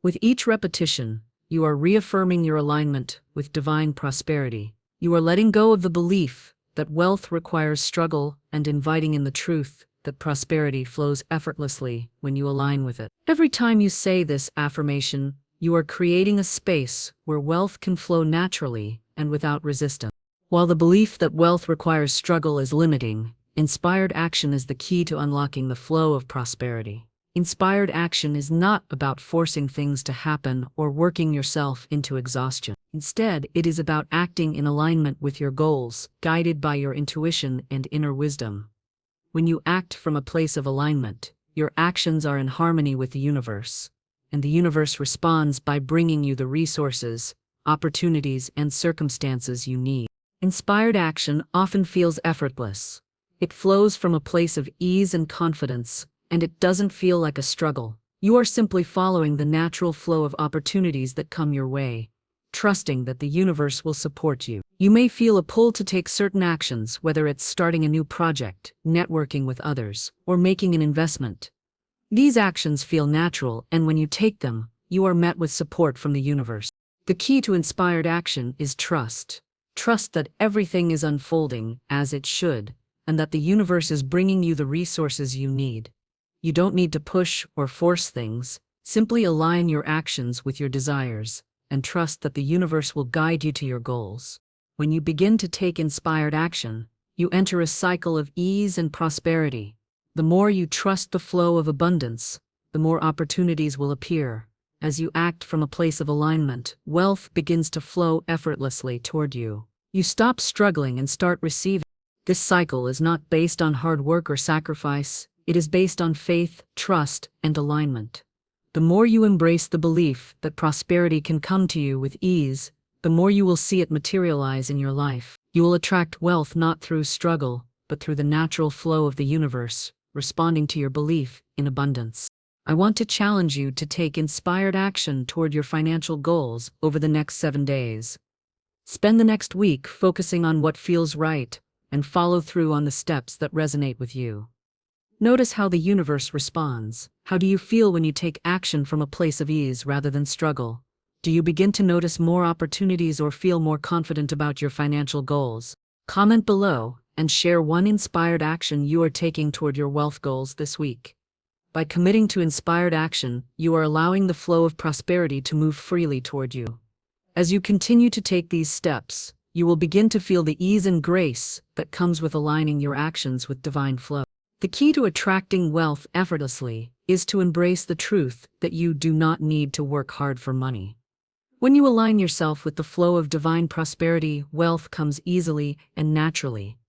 With each repetition, you are reaffirming your alignment with divine prosperity. You are letting go of the belief that wealth requires struggle and inviting in the truth that prosperity flows effortlessly when you align with it. Every time you say this affirmation, you are creating a space where wealth can flow naturally and without resistance. While the belief that wealth requires struggle is limiting, inspired action is the key to unlocking the flow of prosperity. Inspired action is not about forcing things to happen or working yourself into exhaustion. Instead, it is about acting in alignment with your goals, guided by your intuition and inner wisdom. When you act from a place of alignment, your actions are in harmony with the universe, and the universe responds by bringing you the resources, opportunities, and circumstances you need. Inspired action often feels effortless. It flows from a place of ease and confidence, and it doesn't feel like a struggle. You are simply following the natural flow of opportunities that come your way, trusting that the universe will support you. You may feel a pull to take certain actions, whether it's starting a new project, networking with others, or making an investment. These actions feel natural, and when you take them, you are met with support from the universe. The key to inspired action is trust. Trust that everything is unfolding as it should, and that the universe is bringing you the resources you need. You don't need to push or force things. Simply align your actions with your desires, and trust that the universe will guide you to your goals. When you begin to take inspired action, you enter a cycle of ease and prosperity. The more you trust the flow of abundance, the more opportunities will appear. As you act from a place of alignment, wealth begins to flow effortlessly toward you. You stop struggling and start receiving. This cycle is not based on hard work or sacrifice. It is based on faith, trust, and alignment. The more you embrace the belief that prosperity can come to you with ease, the more you will see it materialize in your life. You will attract wealth not through struggle, but through the natural flow of the universe, responding to your belief in abundance. I want to challenge you to take inspired action toward your financial goals over the next 7 days. Spend the next week focusing on what feels right and follow through on the steps that resonate with you. Notice how the universe responds. How do you feel when you take action from a place of ease rather than struggle? Do you begin to notice more opportunities or feel more confident about your financial goals? Comment below and share one inspired action you are taking toward your wealth goals this week. By committing to inspired action, you are allowing the flow of prosperity to move freely toward you. As you continue to take these steps, you will begin to feel the ease and grace that comes with aligning your actions with divine flow. The key to attracting wealth effortlessly is to embrace the truth that you do not need to work hard for money. When you align yourself with the flow of divine prosperity, wealth comes easily and naturally.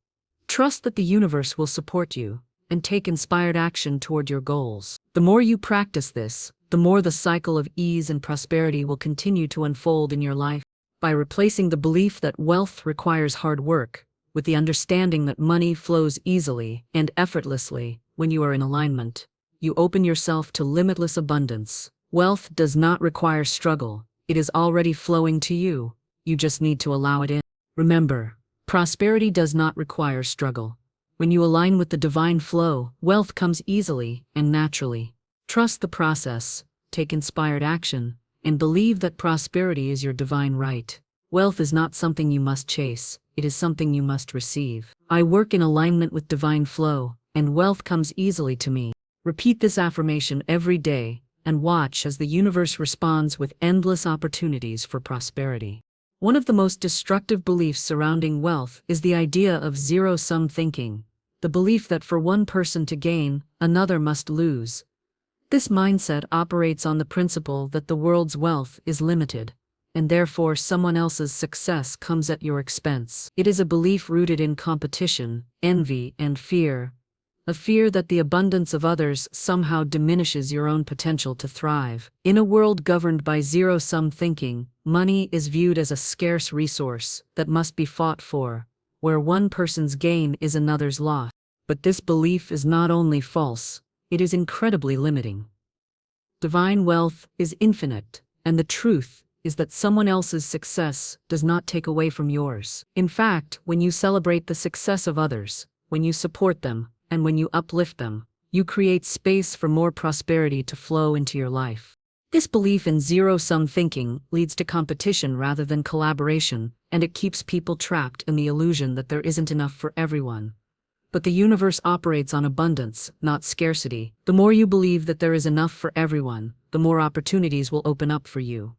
Trust that the universe will support you and take inspired action toward your goals. The more you practice this, the more the cycle of ease and prosperity will continue to unfold in your life. By replacing the belief that wealth requires hard work with the understanding that money flows easily and effortlessly when you are in alignment, you open yourself to limitless abundance. Wealth does not require struggle. It is already flowing to you. You just need to allow it in. Remember, prosperity does not require struggle. When you align with the divine flow, wealth comes easily and naturally. Trust the process, take inspired action, and believe that prosperity is your divine right. Wealth is not something you must chase, it is something you must receive. I work in alignment with divine flow, and wealth comes easily to me. Repeat this affirmation every day, and watch as the universe responds with endless opportunities for prosperity. One of the most destructive beliefs surrounding wealth is the idea of zero-sum thinking. The belief that for one person to gain, another must lose. This mindset operates on the principle that the world's wealth is limited, and therefore someone else's success comes at your expense. It is a belief rooted in competition, envy, and fear. A fear that the abundance of others somehow diminishes your own potential to thrive. In a world governed by zero-sum thinking, money is viewed as a scarce resource that must be fought for, where one person's gain is another's loss. But this belief is not only false, it is incredibly limiting. Divine wealth is infinite, and the truth is that someone else's success does not take away from yours. In fact, when you celebrate the success of others, when you support them, and when you uplift them, you create space for more prosperity to flow into your life. This belief in zero-sum thinking leads to competition rather than collaboration, and it keeps people trapped in the illusion that there isn't enough for everyone. But the universe operates on abundance, not scarcity. The more you believe that there is enough for everyone, the more opportunities will open up for you.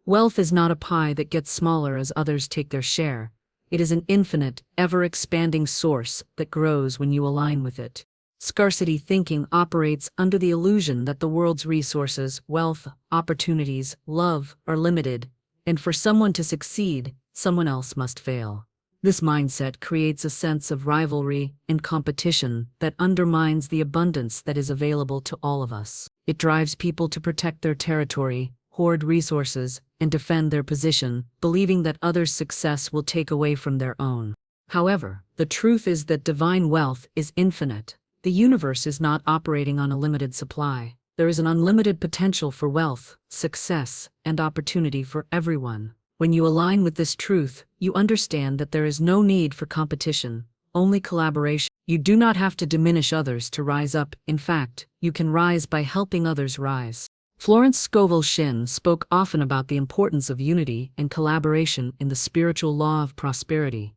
Wealth is not a pie that gets smaller as others take their share. It is an infinite, ever-expanding source that grows when you align with it. Scarcity thinking operates under the illusion that the world's resources, wealth, opportunities, love, are limited, and for someone to succeed, someone else must fail. This mindset creates a sense of rivalry and competition that undermines the abundance that is available to all of us. It drives people to protect their territory, hoard resources, and defend their position, believing that others' success will take away from their own. However, the truth is that divine wealth is infinite. The universe is not operating on a limited supply. There is an unlimited potential for wealth, success, and opportunity for everyone. When you align with this truth, you understand that there is no need for competition, only collaboration. You do not have to diminish others to rise up. In fact, you can rise by helping others rise. Florence Scovel Shinn spoke often about the importance of unity and collaboration in the spiritual law of prosperity.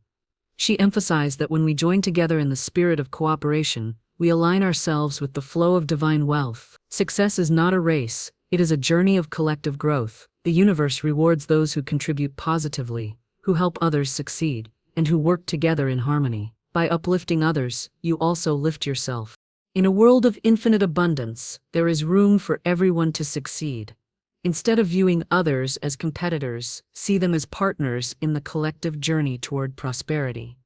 She emphasized that when we join together in the spirit of cooperation, we align ourselves with the flow of divine wealth. Success is not a race, it is a journey of collective growth. The universe rewards those who contribute positively, who help others succeed, and who work together in harmony. By uplifting others, you also lift yourself. In a world of infinite abundance, there is room for everyone to succeed. Instead of viewing others as competitors, see them as partners in the collective journey toward prosperity.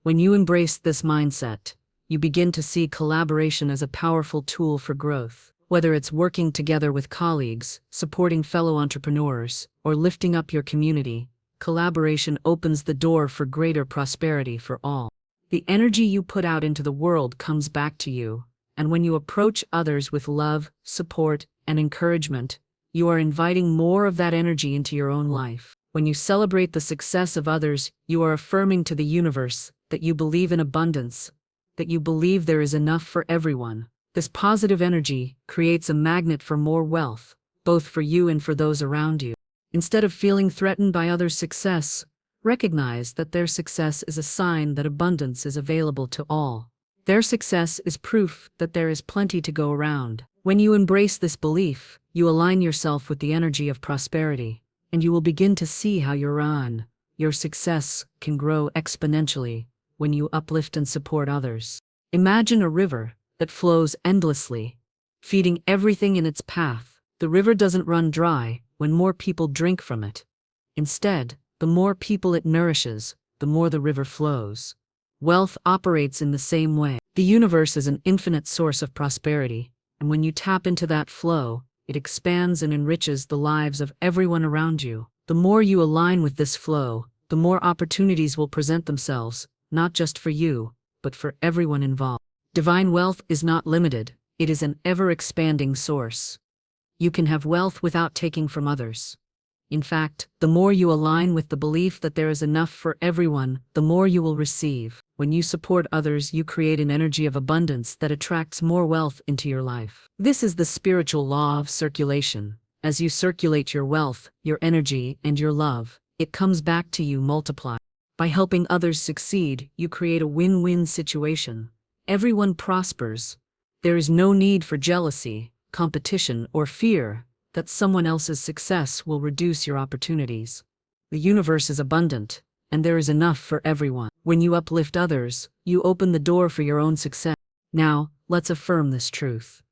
When you embrace this mindset, you begin to see collaboration as a powerful tool for growth. Whether it's working together with colleagues, supporting fellow entrepreneurs, or lifting up your community, collaboration opens the door for greater prosperity for all. The energy you put out into the world comes back to you, And when you approach others with love, support, and encouragement, you are inviting more of that energy into your own life. When you celebrate the success of others, you are affirming to the universe that you believe in abundance, that you believe there is enough for everyone. This positive energy creates a magnet for more wealth, both for you and for those around you. Instead of feeling threatened by others' success, recognize that their success is a sign that abundance is available to all. Their success is proof that there is plenty to go around. When you embrace this belief, you align yourself with the energy of prosperity, and you will begin to see how your success can grow exponentially when you uplift and support others. Imagine a river that flows endlessly, feeding everything in its path. The river doesn't run dry when more people drink from it. Instead, the more people it nourishes, the more the river flows. Wealth operates in the same way. The universe is an infinite source of prosperity, and when you tap into that flow, it expands and enriches the lives of everyone around you. The more you align with this flow, the more opportunities will present themselves, not just for you, but for everyone involved. Divine wealth is not limited, it is an ever-expanding source. You can have wealth without taking from others. In fact, the more you align with the belief that there is enough for everyone, the more you will receive. When you support others, you create an energy of abundance that attracts more wealth into your life. This is the spiritual law of circulation. As you circulate your wealth, your energy, and your love, it comes back to you multiplied. By helping others succeed, you create a win-win situation. Everyone prospers. There is no need for jealousy, competition, or fear that someone else's success will reduce your opportunities. The universe is abundant, and there is enough for everyone. When you uplift others, you open the door for your own success. Now, let's affirm this truth.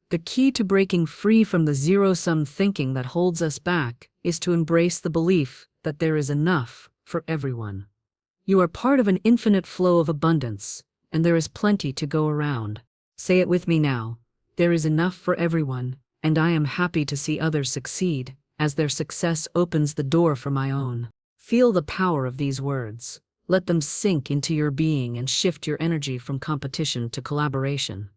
The key to breaking free from the zero-sum thinking that holds us back is to embrace the belief that there is enough for everyone. You are part of an infinite flow of abundance, and there is plenty to go around. Say it with me now. There is enough for everyone, and I am happy to see others succeed, as their success opens the door for my own. Feel the power of these words. Let them sink into your being and shift your energy from competition to collaboration.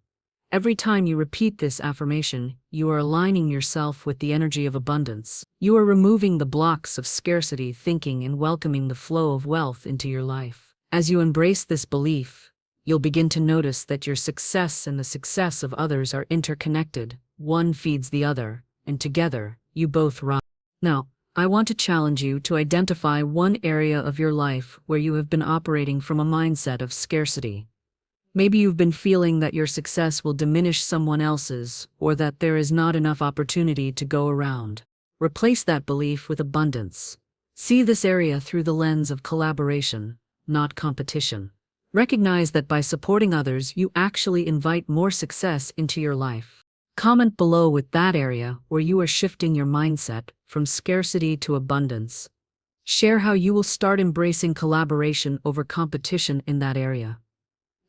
Every time you repeat this affirmation, you are aligning yourself with the energy of abundance. You are removing the blocks of scarcity thinking and welcoming the flow of wealth into your life. As you embrace this belief, you'll begin to notice that your success and the success of others are interconnected. One feeds the other, and together, you both rise. Now, I want to challenge you to identify one area of your life where you have been operating from a mindset of scarcity. Maybe you've been feeling that your success will diminish someone else's, or that there is not enough opportunity to go around. Replace that belief with abundance. See this area through the lens of collaboration, not competition. Recognize that by supporting others, you actually invite more success into your life. Comment below with that area where you are shifting your mindset from scarcity to abundance. Share how you will start embracing collaboration over competition in that area.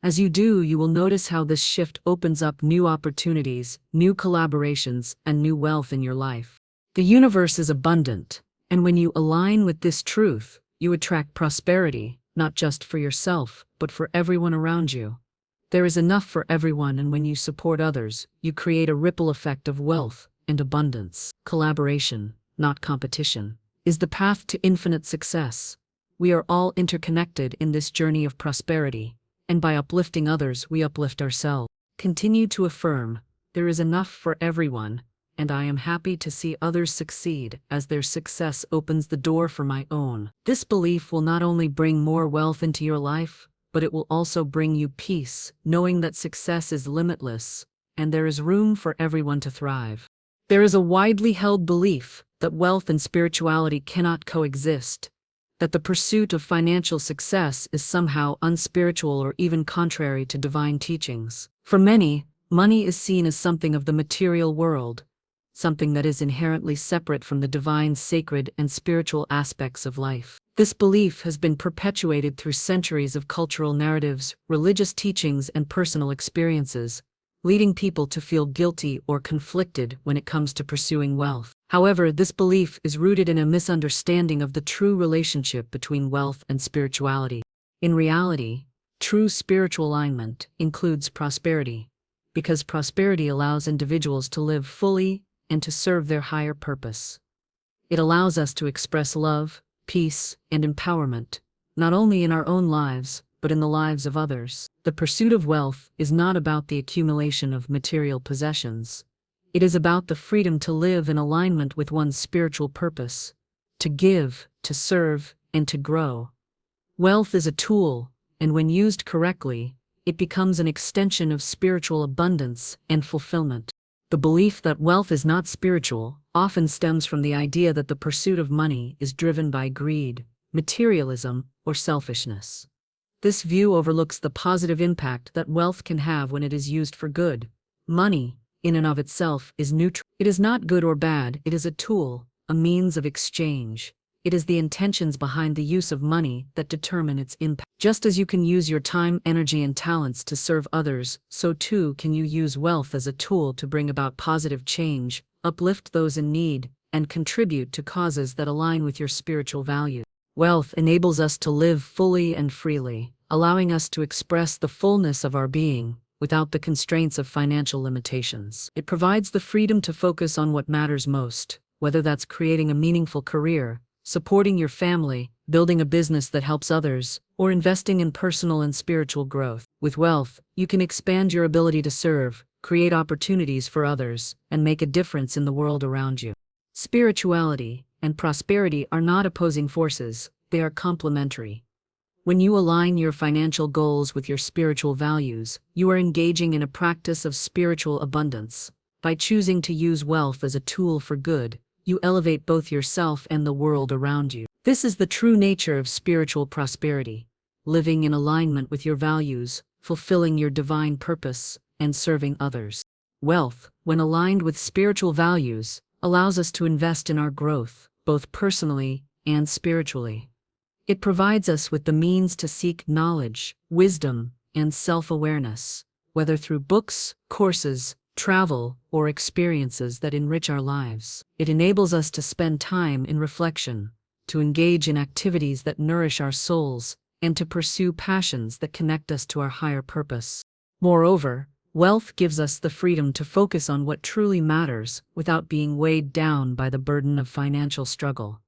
As you do, you will notice how this shift opens up new opportunities, new collaborations, and new wealth in your life. The universe is abundant, and when you align with this truth, you attract prosperity, not just for yourself, but for everyone around you. There is enough for everyone, and when you support others, you create a ripple effect of wealth and abundance. Collaboration, not competition, is the path to infinite success. We are all interconnected in this journey of prosperity, and by uplifting others, we uplift ourselves. Continue to affirm, there is enough for everyone, and I am happy to see others succeed as their success opens the door for my own. This belief will not only bring more wealth into your life, but it will also bring you peace, knowing that success is limitless, and there is room for everyone to thrive. There is a widely held belief that wealth and spirituality cannot coexist, that the pursuit of financial success is somehow unspiritual or even contrary to divine teachings. For many, money is seen as something of the material world, something that is inherently separate from the divine, sacred, and spiritual aspects of life. This belief has been perpetuated through centuries of cultural narratives, religious teachings, and personal experiences, leading people to feel guilty or conflicted when it comes to pursuing wealth. However, this belief is rooted in a misunderstanding of the true relationship between wealth and spirituality. In reality, true spiritual alignment includes prosperity. because prosperity allows individuals to live fully and to serve their higher purpose. It allows us to express love, peace, and empowerment, not only in our own lives, but in the lives of others. The pursuit of wealth is not about the accumulation of material possessions. It is about the freedom to live in alignment with one's spiritual purpose, to give, to serve, and to grow. Wealth is a tool, and when used correctly, it becomes an extension of spiritual abundance and fulfillment. The belief that wealth is not spiritual often stems from the idea that the pursuit of money is driven by greed, materialism, or selfishness. This view overlooks the positive impact that wealth can have when it is used for good. Money, in and of itself, is neutral. It is not good or bad, it is a tool, a means of exchange. It is the intentions behind the use of money that determine its impact. Just as you can use your time, energy, and talents to serve others, so too can you use wealth as a tool to bring about positive change, uplift those in need, and contribute to causes that align with your spiritual values. Wealth enables us to live fully and freely, allowing us to express the fullness of our being without the constraints of financial limitations. It provides the freedom to focus on what matters most, whether that's creating a meaningful career, supporting your family, building a business that helps others, or investing in personal and spiritual growth. With wealth, you can expand your ability to serve, create opportunities for others, and make a difference in the world around you. Spirituality and prosperity are not opposing forces, they are complementary. When you align your financial goals with your spiritual values, you are engaging in a practice of spiritual abundance. By choosing to use wealth as a tool for good, you elevate both yourself and the world around you. This is the true nature of spiritual prosperity, living in alignment with your values, fulfilling your divine purpose, and serving others. Wealth, when aligned with spiritual values, allows us to invest in our growth, both personally and spiritually. It provides us with the means to seek knowledge, wisdom, and self-awareness, whether through books, courses, travel, or experiences that enrich our lives. It enables us to spend time in reflection, to engage in activities that nourish our souls, and to pursue passions that connect us to our higher purpose. Moreover, wealth gives us the freedom to focus on what truly matters without being weighed down by the burden of financial struggle.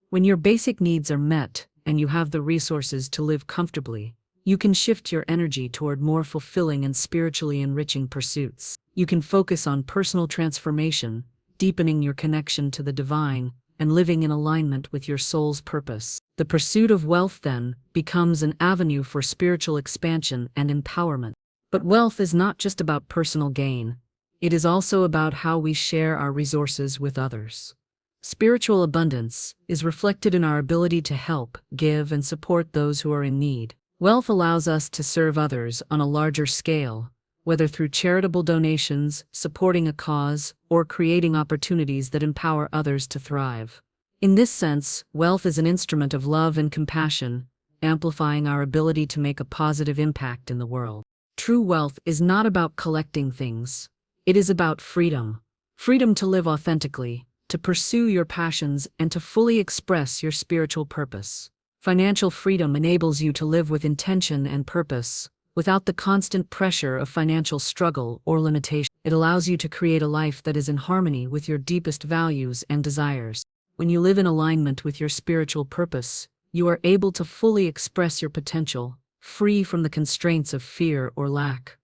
When your basic needs are met and you have the resources to live comfortably, you can shift your energy toward more fulfilling and spiritually enriching pursuits. You can focus on personal transformation, deepening your connection to the divine, and living in alignment with your soul's purpose. The pursuit of wealth, then, becomes an avenue for spiritual expansion and empowerment. But wealth is not just about personal gain. It is also about how we share our resources with others. Spiritual abundance is reflected in our ability to help, give, and support those who are in need. Wealth allows us to serve others on a larger scale, whether through charitable donations, supporting a cause, or creating opportunities that empower others to thrive. In this sense, wealth is an instrument of love and compassion, amplifying our ability to make a positive impact in the world. True wealth is not about collecting things. It is about freedom. Freedom to live authentically, to pursue your passions, and to fully express your spiritual purpose. Financial freedom enables you to live with intention and purpose, without the constant pressure of financial struggle or limitation. It allows you to create a life that is in harmony with your deepest values and desires. When you live in alignment with your spiritual purpose, you are able to fully express your potential, free from the constraints of fear or lack.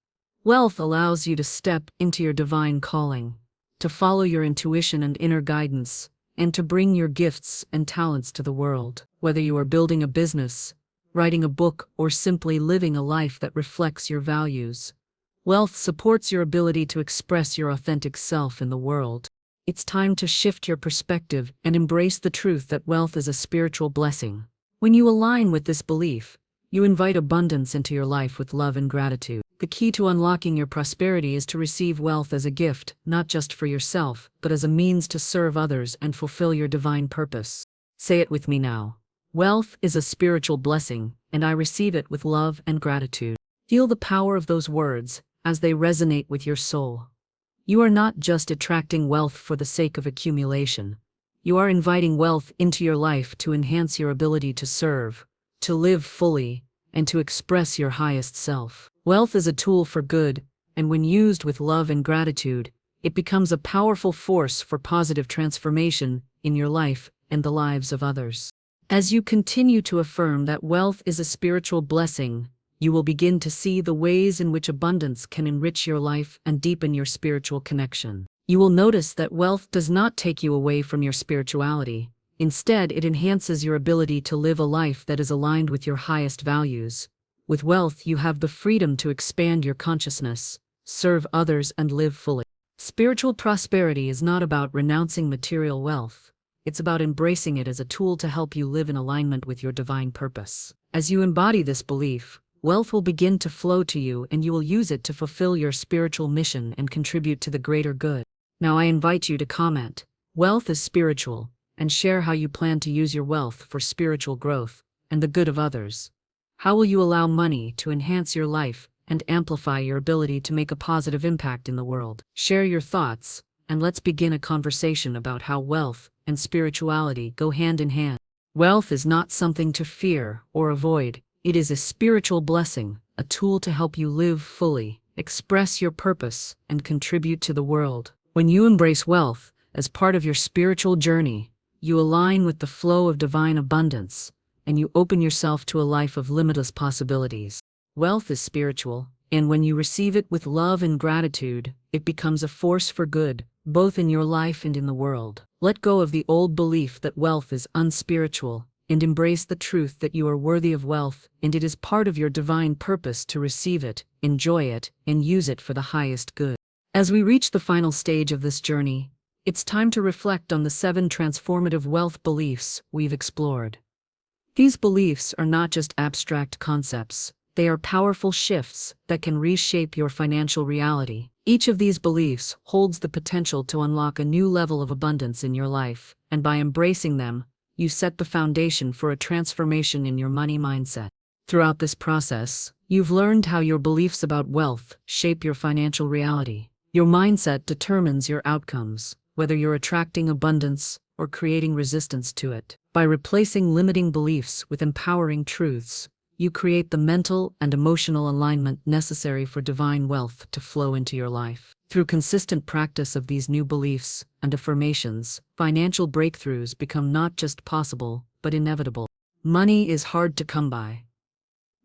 Wealth allows you to step into your divine calling, to follow your intuition and inner guidance, and to bring your gifts and talents to the world. Whether you are building a business, writing a book, or simply living a life that reflects your values, wealth supports your ability to express your authentic self in the world. It's time to shift your perspective and embrace the truth that wealth is a spiritual blessing. When you align with this belief, you invite abundance into your life with love and gratitude. The key to unlocking your prosperity is to receive wealth as a gift, not just for yourself, but as a means to serve others and fulfill your divine purpose. Say it with me now. Wealth is a spiritual blessing, and I receive it with love and gratitude. Feel the power of those words as they resonate with your soul. You are not just attracting wealth for the sake of accumulation. You are inviting wealth into your life to enhance your ability to serve, to live fully, and to express your highest self. Wealth is a tool for good, and when used with love and gratitude, it becomes a powerful force for positive transformation in your life and the lives of others. As you continue to affirm that wealth is a spiritual blessing, you will begin to see the ways in which abundance can enrich your life and deepen your spiritual connection. You will notice that wealth does not take you away from your spirituality. Instead, it enhances your ability to live a life that is aligned with your highest values. With wealth, you have the freedom to expand your consciousness, serve others, and live fully. Spiritual prosperity is not about renouncing material wealth. It's about embracing it as a tool to help you live in alignment with your divine purpose. As you embody this belief, wealth will begin to flow to you, and you will use it to fulfill your spiritual mission and contribute to the greater good. Now I invite you to comment, "Wealth is spiritual," and share how you plan to use your wealth for spiritual growth and the good of others. How will you allow money to enhance your life and amplify your ability to make a positive impact in the world? Share your thoughts, and let's begin a conversation about how wealth and spirituality go hand in hand. Wealth is not something to fear or avoid. It is a spiritual blessing, a tool to help you live fully, express your purpose, and contribute to the world. When you embrace wealth as part of your spiritual journey, you align with the flow of divine abundance, and you open yourself to a life of limitless possibilities. Wealth is spiritual, and when you receive it with love and gratitude, it becomes a force for good, both in your life and in the world. Let go of the old belief that wealth is unspiritual, and embrace the truth that you are worthy of wealth, and it is part of your divine purpose to receive it, enjoy it, and use it for the highest good. As we reach the final stage of this journey, it's time to reflect on the 7 transformative wealth beliefs we've explored. These beliefs are not just abstract concepts, they are powerful shifts that can reshape your financial reality. Each of these beliefs holds the potential to unlock a new level of abundance in your life, and by embracing them, you set the foundation for a transformation in your money mindset. Throughout this process, you've learned how your beliefs about wealth shape your financial reality. Your mindset determines your outcomes, whether you're attracting abundance or creating resistance to it. By replacing limiting beliefs with empowering truths, you create the mental and emotional alignment necessary for divine wealth to flow into your life. Through consistent practice of these new beliefs and affirmations, financial breakthroughs become not just possible, but inevitable. Money is hard to come by.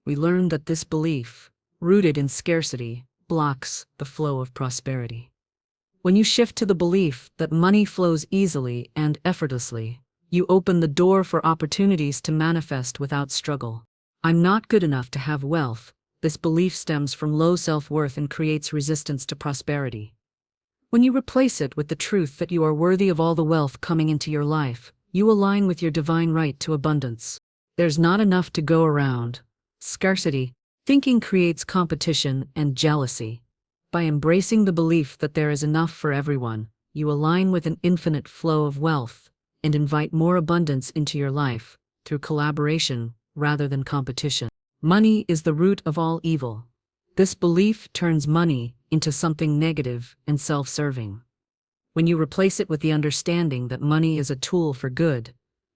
We learn that this belief, rooted in scarcity, blocks the flow of prosperity. When you shift to the belief that money flows easily and effortlessly, you open the door for opportunities to manifest without struggle. "I'm not good enough to have wealth." This belief stems from low self-worth and creates resistance to prosperity. When you replace it with the truth that you are worthy of all the wealth coming into your life, you align with your divine right to abundance. There's not enough to go around. Scarcity thinking creates competition and jealousy. By embracing the belief that there is enough for everyone, you align with an infinite flow of wealth and invite more abundance into your life through collaboration rather than competition. Money is the root of all evil. This belief turns money into something negative and self-serving. When you replace it with the understanding that money is a tool for good,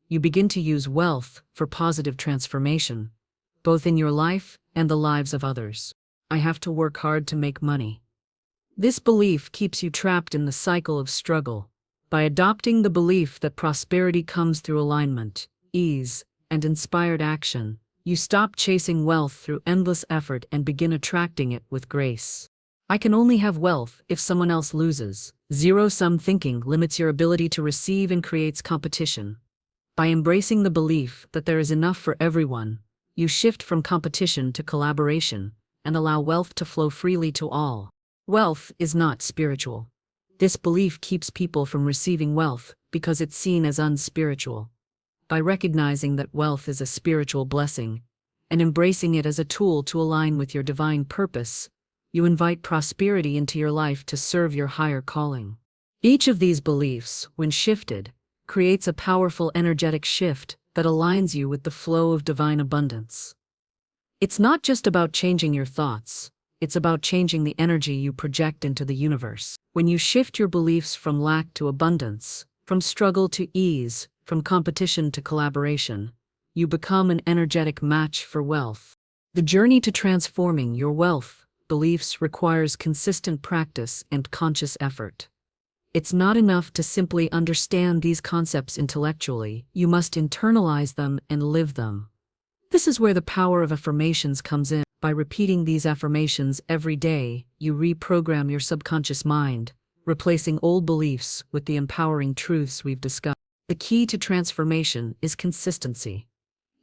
you begin to use wealth for positive transformation, both in your life and the lives of others. "I have to work hard to make money." This belief keeps you trapped in the cycle of struggle. By adopting the belief that prosperity comes through alignment, ease, and inspired action, you stop chasing wealth through endless effort and begin attracting it with grace. "I can only have wealth if someone else loses." Zero-sum thinking limits your ability to receive and creates competition. By embracing the belief that there is enough for everyone, you shift from competition to collaboration and allow wealth to flow freely to all. Wealth is not spiritual. This belief keeps people from receiving wealth because it's seen as unspiritual. By recognizing that wealth is a spiritual blessing and embracing it as a tool to align with your divine purpose, you invite prosperity into your life to serve your higher calling. Each of these beliefs, when shifted, creates a powerful energetic shift that aligns you with the flow of divine abundance. It's not just about changing your thoughts, it's about changing the energy you project into the universe. When you shift your beliefs from lack to abundance, from struggle to ease, from competition to collaboration, you become an energetic match for wealth. The journey to transforming your wealth beliefs requires consistent practice and conscious effort. It's not enough to simply understand these concepts intellectually, you must internalize them and live them. This is where the power of affirmations comes in. By repeating these affirmations every day, you reprogram your subconscious mind, replacing old beliefs with the empowering truths we've discussed. The key to transformation is consistency.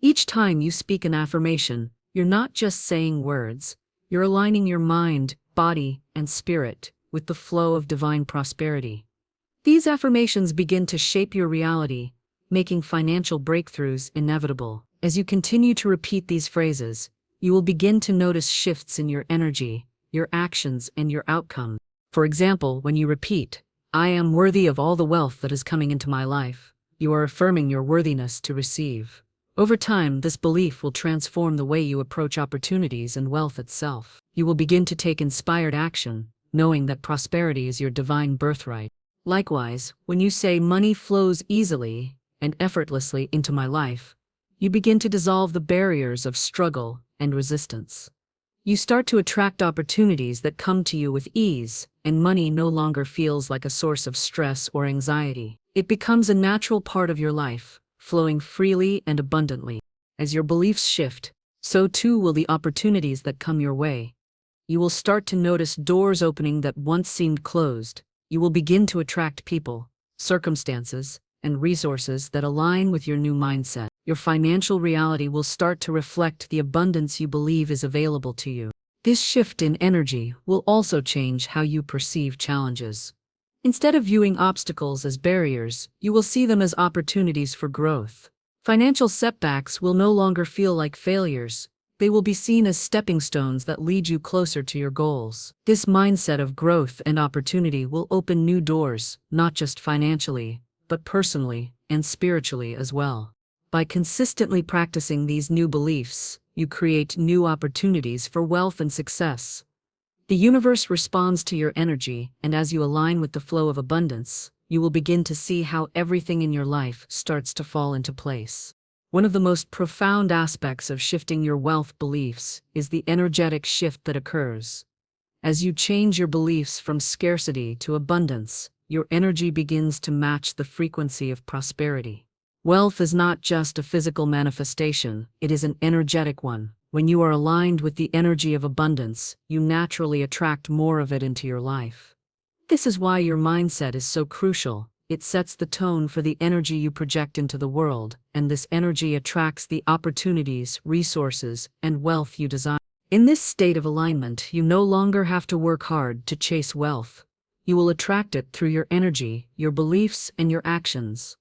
Each time you speak an affirmation, you're not just saying words, you're aligning your mind, body, and spirit with the flow of divine prosperity. These affirmations begin to shape your reality, making financial breakthroughs inevitable. As you continue to repeat these phrases, you will begin to notice shifts in your energy, your actions, and your outcomes. For example, when you repeat, "I am worthy of all the wealth that is coming into my life," you are affirming your worthiness to receive. Over time, this belief will transform the way you approach opportunities and wealth itself. You will begin to take inspired action, knowing that prosperity is your divine birthright. Likewise, when you say money flows easily and effortlessly into my life, you begin to dissolve the barriers of struggle and resistance. You start to attract opportunities that come to you with ease, and money no longer feels like a source of stress or anxiety. It becomes a natural part of your life, flowing freely and abundantly. As your beliefs shift, so too will the opportunities that come your way. You will start to notice doors opening that once seemed closed. You will begin to attract people, circumstances, and resources that align with your new mindset. Your financial reality will start to reflect the abundance you believe is available to you. This shift in energy will also change how you perceive challenges. Instead of viewing obstacles as barriers, you will see them as opportunities for growth. Financial setbacks will no longer feel like failures. They will be seen as stepping stones that lead you closer to your goals. This mindset of growth and opportunity will open new doors, not just financially, but personally and spiritually as well. By consistently practicing these new beliefs, you create new opportunities for wealth and success. The universe responds to your energy, and as you align with the flow of abundance, you will begin to see how everything in your life starts to fall into place. One of the most profound aspects of shifting your wealth beliefs is the energetic shift that occurs. As you change your beliefs from scarcity to abundance, your energy begins to match the frequency of prosperity. Wealth is not just a physical manifestation, it is an energetic one. When you are aligned with the energy of abundance, you naturally attract more of it into your life. This is why your mindset is so crucial. It sets the tone for the energy you project into the world, and this energy attracts the opportunities, resources, and wealth you desire. In this state of alignment, you no longer have to work hard to chase wealth. You will attract it through your energy, your beliefs, and your actions.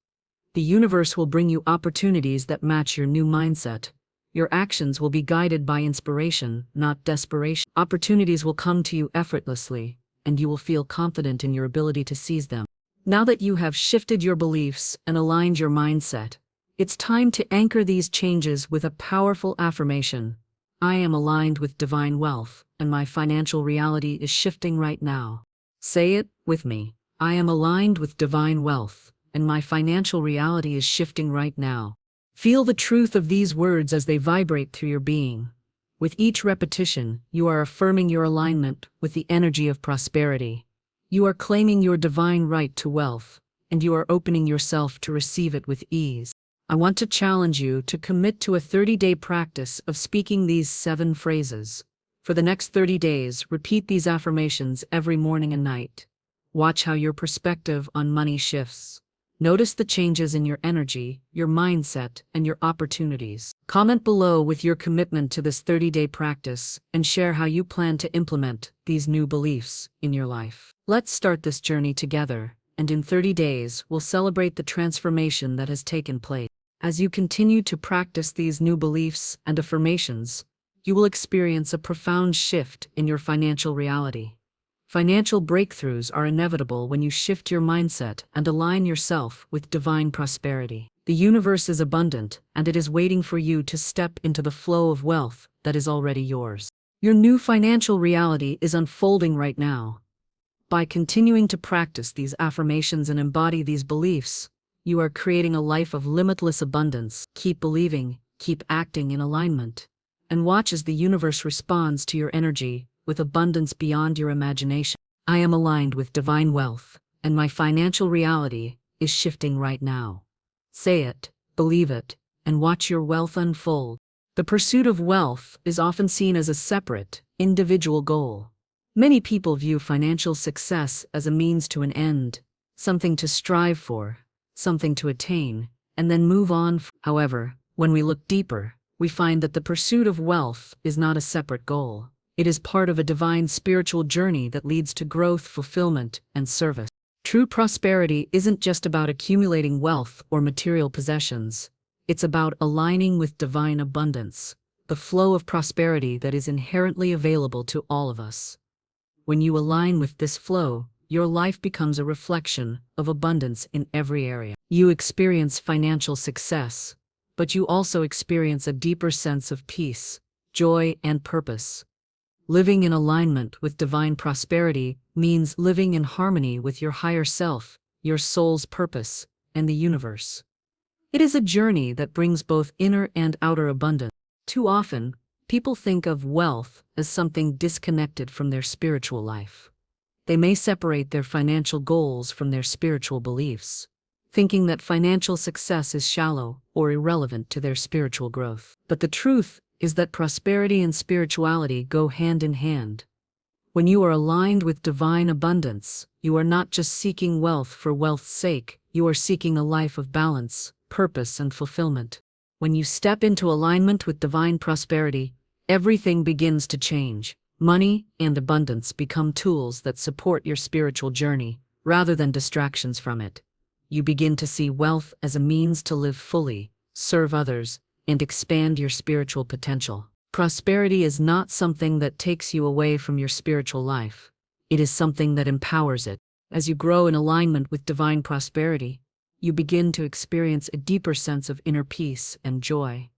The universe will bring you opportunities that match your new mindset. Your actions will be guided by inspiration, not desperation. Opportunities will come to you effortlessly, and you will feel confident in your ability to seize them. Now that you have shifted your beliefs and aligned your mindset, it's time to anchor these changes with a powerful affirmation. I am aligned with divine wealth, and my financial reality is shifting right now. Say it with me. I am aligned with divine wealth, and my financial reality is shifting right now. Feel the truth of these words as they vibrate through your being. With each repetition, you are affirming your alignment with the energy of prosperity. You are claiming your divine right to wealth, and you are opening yourself to receive it with ease. I want to challenge you to commit to a 30-day practice of speaking these 7 phrases. For the next 30 days, repeat these affirmations every morning and night. Watch how your perspective on money shifts. Notice the changes in your energy, your mindset, and your opportunities. Comment below with your commitment to this 30-day practice and share how you plan to implement these new beliefs in your life. Let's start this journey together, and in 30 days, we'll celebrate the transformation that has taken place. As you continue to practice these new beliefs and affirmations, you will experience a profound shift in your financial reality. Financial breakthroughs are inevitable when you shift your mindset and align yourself with divine prosperity. The universe is abundant, and it is waiting for you to step into the flow of wealth that is already yours. Your new financial reality is unfolding right now. By continuing to practice these affirmations and embody these beliefs, you are creating a life of limitless abundance. Keep believing, keep acting in alignment, and watch as the universe responds to your energy, with abundance beyond your imagination. I am aligned with divine wealth, and my financial reality is shifting right now. Say it, believe it, and watch your wealth unfold. The pursuit of wealth is often seen as a separate, individual goal. Many people view financial success as a means to an end, something to strive for, something to attain, and then move on. However, when we look deeper, we find that the pursuit of wealth is not a separate goal. It is part of a divine spiritual journey that leads to growth, fulfillment, and service. True prosperity isn't just about accumulating wealth or material possessions. It's about aligning with divine abundance, the flow of prosperity that is inherently available to all of us. When you align with this flow, your life becomes a reflection of abundance in every area. You experience financial success, but you also experience a deeper sense of peace, joy, and purpose. Living in alignment with divine prosperity means living in harmony with your higher self, your soul's purpose, and the universe. It is a journey that brings both inner and outer abundance. Too often, people think of wealth as something disconnected from their spiritual life. They may separate their financial goals from their spiritual beliefs, thinking that financial success is shallow or irrelevant to their spiritual growth. But the truth is that prosperity and spirituality go hand in hand. When you are aligned with divine abundance, you are not just seeking wealth for wealth's sake, you are seeking a life of balance, purpose, and fulfillment. When you step into alignment with divine prosperity, everything begins to change. Money and abundance become tools that support your spiritual journey, rather than distractions from it. You begin to see wealth as a means to live fully, serve others, and expand your spiritual potential. Prosperity is not something that takes you away from your spiritual life. It is something that empowers it. As you grow in alignment with divine prosperity, you begin to experience a deeper sense of inner peace and joy.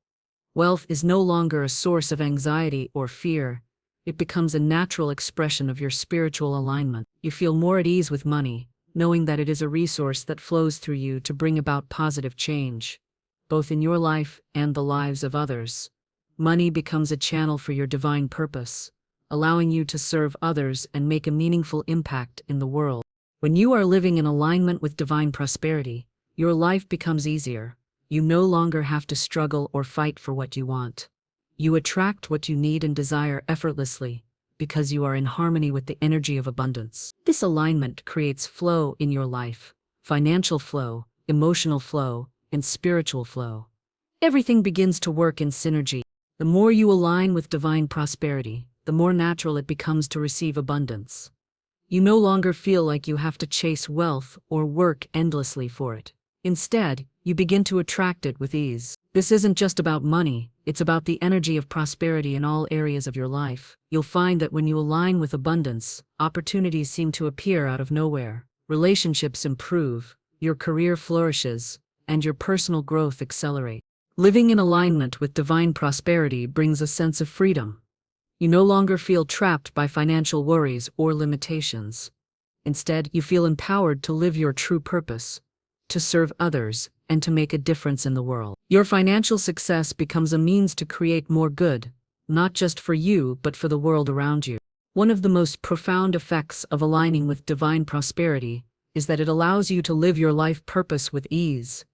Wealth is no longer a source of anxiety or fear. It becomes a natural expression of your spiritual alignment. You feel more at ease with money, knowing that it is a resource that flows through you to bring about positive change, both in your life and the lives of others. Money becomes a channel for your divine purpose, allowing you to serve others and make a meaningful impact in the world. When you are living in alignment with divine prosperity, your life becomes easier. You no longer have to struggle or fight for what you want. You attract what you need and desire effortlessly, because you are in harmony with the energy of abundance. This alignment creates flow in your life: financial flow, emotional flow, and spiritual flow. Everything begins to work in synergy. The more you align with divine prosperity, the more natural it becomes to receive abundance. You no longer feel like you have to chase wealth or work endlessly for it. Instead, you begin to attract it with ease. This isn't just about money, it's about the energy of prosperity in all areas of your life. You'll find that when you align with abundance, opportunities seem to appear out of nowhere. Relationships improve, your career flourishes, and your personal growth accelerates. Living in alignment with divine prosperity brings a sense of freedom. You no longer feel trapped by financial worries or limitations. Instead, you feel empowered to live your true purpose, to serve others, and to make a difference in the world. Your financial success becomes a means to create more good, not just for you but for the world around you. One of the most profound effects of aligning with divine prosperity is that it allows you to live your life purpose with ease.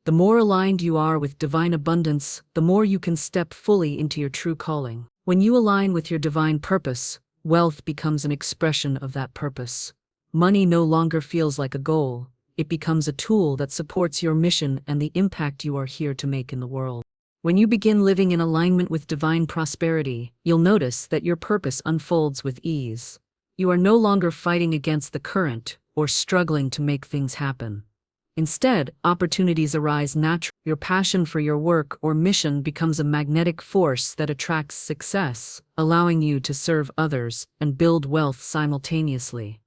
The more aligned you are with divine abundance, the more you can step fully into your true calling. When you align with your divine purpose, wealth becomes an expression of that purpose. Money no longer feels like a goal. It becomes a tool that supports your mission and the impact you are here to make in the world. When you begin living in alignment with divine prosperity, you'll notice that your purpose unfolds with ease. You are no longer fighting against the current or struggling to make things happen. Instead, opportunities arise naturally. Your passion for your work or mission becomes a magnetic force that attracts success, allowing you to serve others and build wealth simultaneously.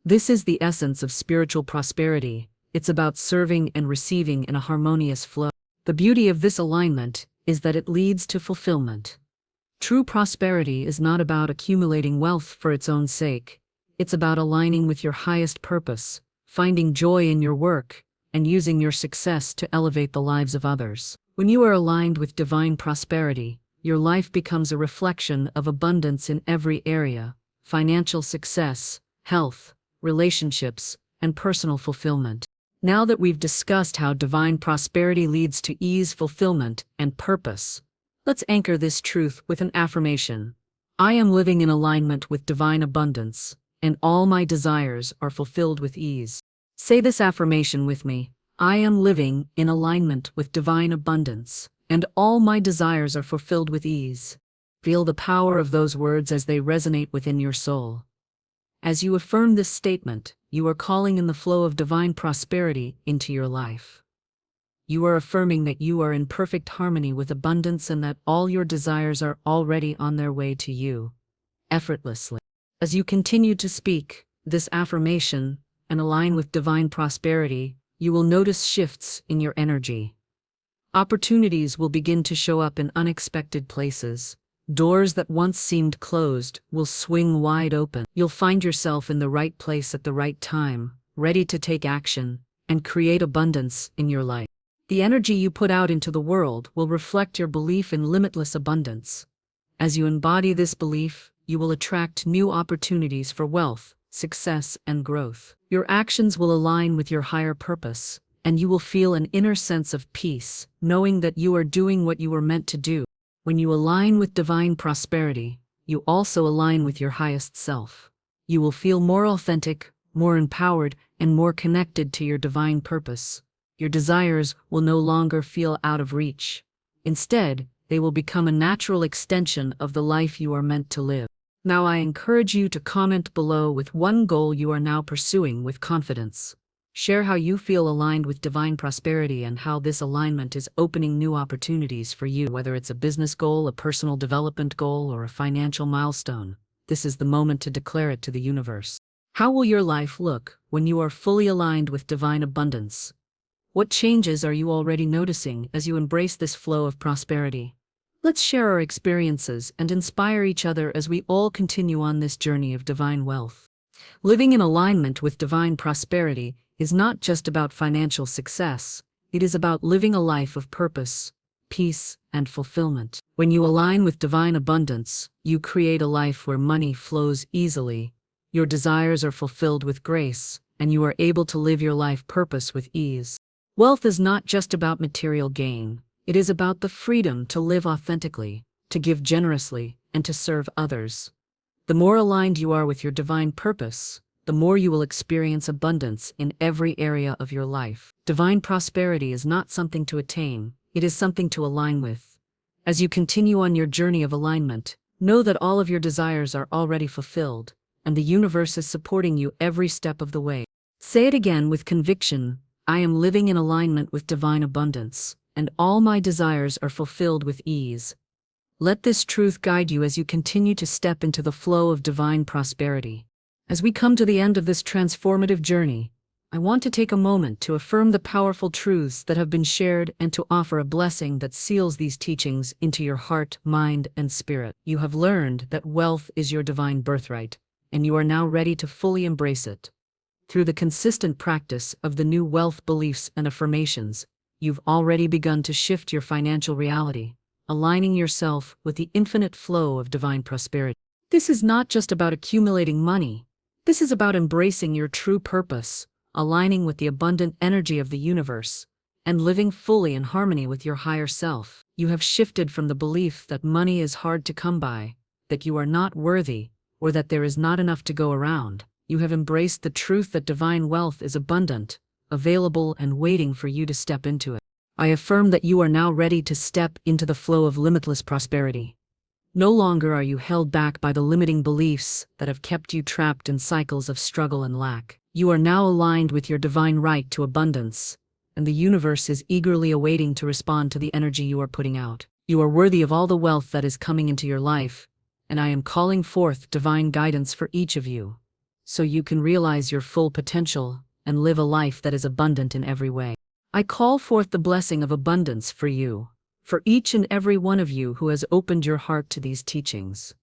This is the essence of spiritual prosperity. It's about serving and receiving in a harmonious flow. The beauty of this alignment is that it leads to fulfillment. True prosperity is not about accumulating wealth for its own sake. It's about aligning with your highest purpose, finding joy in your work, and using your success to elevate the lives of others. When you are aligned with divine prosperity, your life becomes a reflection of abundance in every area: financial success, health, relationships, and personal fulfillment. Now that we've discussed how divine prosperity leads to ease, fulfillment, and purpose, let's anchor this truth with an affirmation. I am living in alignment with divine abundance, and all my desires are fulfilled with ease. Say this affirmation with me. I am living in alignment with divine abundance, and all my desires are fulfilled with ease. Feel the power of those words as they resonate within your soul. As you affirm this statement, you are calling in the flow of divine prosperity into your life. You are affirming that you are in perfect harmony with abundance and that all your desires are already on their way to you, effortlessly. As you continue to speak this affirmation and align with divine prosperity, you will notice shifts in your energy. Opportunities will begin to show up in unexpected places. Doors that once seemed closed will swing wide open. You'll find yourself in the right place at the right time, ready to take action and create abundance in your life. The energy you put out into the world will reflect your belief in limitless abundance. As you embody this belief, you will attract new opportunities for wealth, success, and growth. Your actions will align with your higher purpose, and you will feel an inner sense of peace, knowing that you are doing what you were meant to do. When you align with divine prosperity, you also align with your highest self. You will feel more authentic, more empowered, and more connected to your divine purpose. Your desires will no longer feel out of reach. Instead, they will become a natural extension of the life you are meant to live. Now I encourage you to comment below with one goal you are now pursuing with confidence. Share how you feel aligned with divine prosperity and how this alignment is opening new opportunities for you, whether it's a business goal, a personal development goal, or a financial milestone. This is the moment to declare it to the universe. How will your life look when you are fully aligned with divine abundance? What changes are you already noticing as you embrace this flow of prosperity? Let's share our experiences and inspire each other as we all continue on this journey of divine wealth. Living in alignment with divine prosperity is not just about financial success, it is about living a life of purpose, peace, and fulfillment. When you align with divine abundance, you create a life where money flows easily, your desires are fulfilled with grace, and you are able to live your life purpose with ease. Wealth is not just about material gain, it is about the freedom to live authentically, to give generously, and to serve others. The more aligned you are with your divine purpose, the more you will experience abundance in every area of your life. Divine prosperity is not something to attain, it is something to align with. As you continue on your journey of alignment, know that all of your desires are already fulfilled, and the universe is supporting you every step of the way. Say it again with conviction. I am living in alignment with divine abundance, and all my desires are fulfilled with ease. Let this truth guide you as you continue to step into the flow of divine prosperity. As we come to the end of this transformative journey, I want to take a moment to affirm the powerful truths that have been shared and to offer a blessing that seals these teachings into your heart, mind, and spirit. You have learned that wealth is your divine birthright, and you are now ready to fully embrace it. Through the consistent practice of the new wealth beliefs and affirmations, you've already begun to shift your financial reality, aligning yourself with the infinite flow of divine prosperity. This is not just about accumulating money. This is about embracing your true purpose, aligning with the abundant energy of the universe, and living fully in harmony with your higher self. You have shifted from the belief that money is hard to come by, that you are not worthy, or that there is not enough to go around. You have embraced the truth that divine wealth is abundant, available, and waiting for you to step into it. I affirm that you are now ready to step into the flow of limitless prosperity. No longer are you held back by the limiting beliefs that have kept you trapped in cycles of struggle and lack. You are now aligned with your divine right to abundance, and the universe is eagerly awaiting to respond to the energy you are putting out. You are worthy of all the wealth that is coming into your life, and I am calling forth divine guidance for each of you, so you can realize your full potential and live a life that is abundant in every way. I call forth the blessing of abundance for you, for each and every one of you who has opened your heart to these teachings.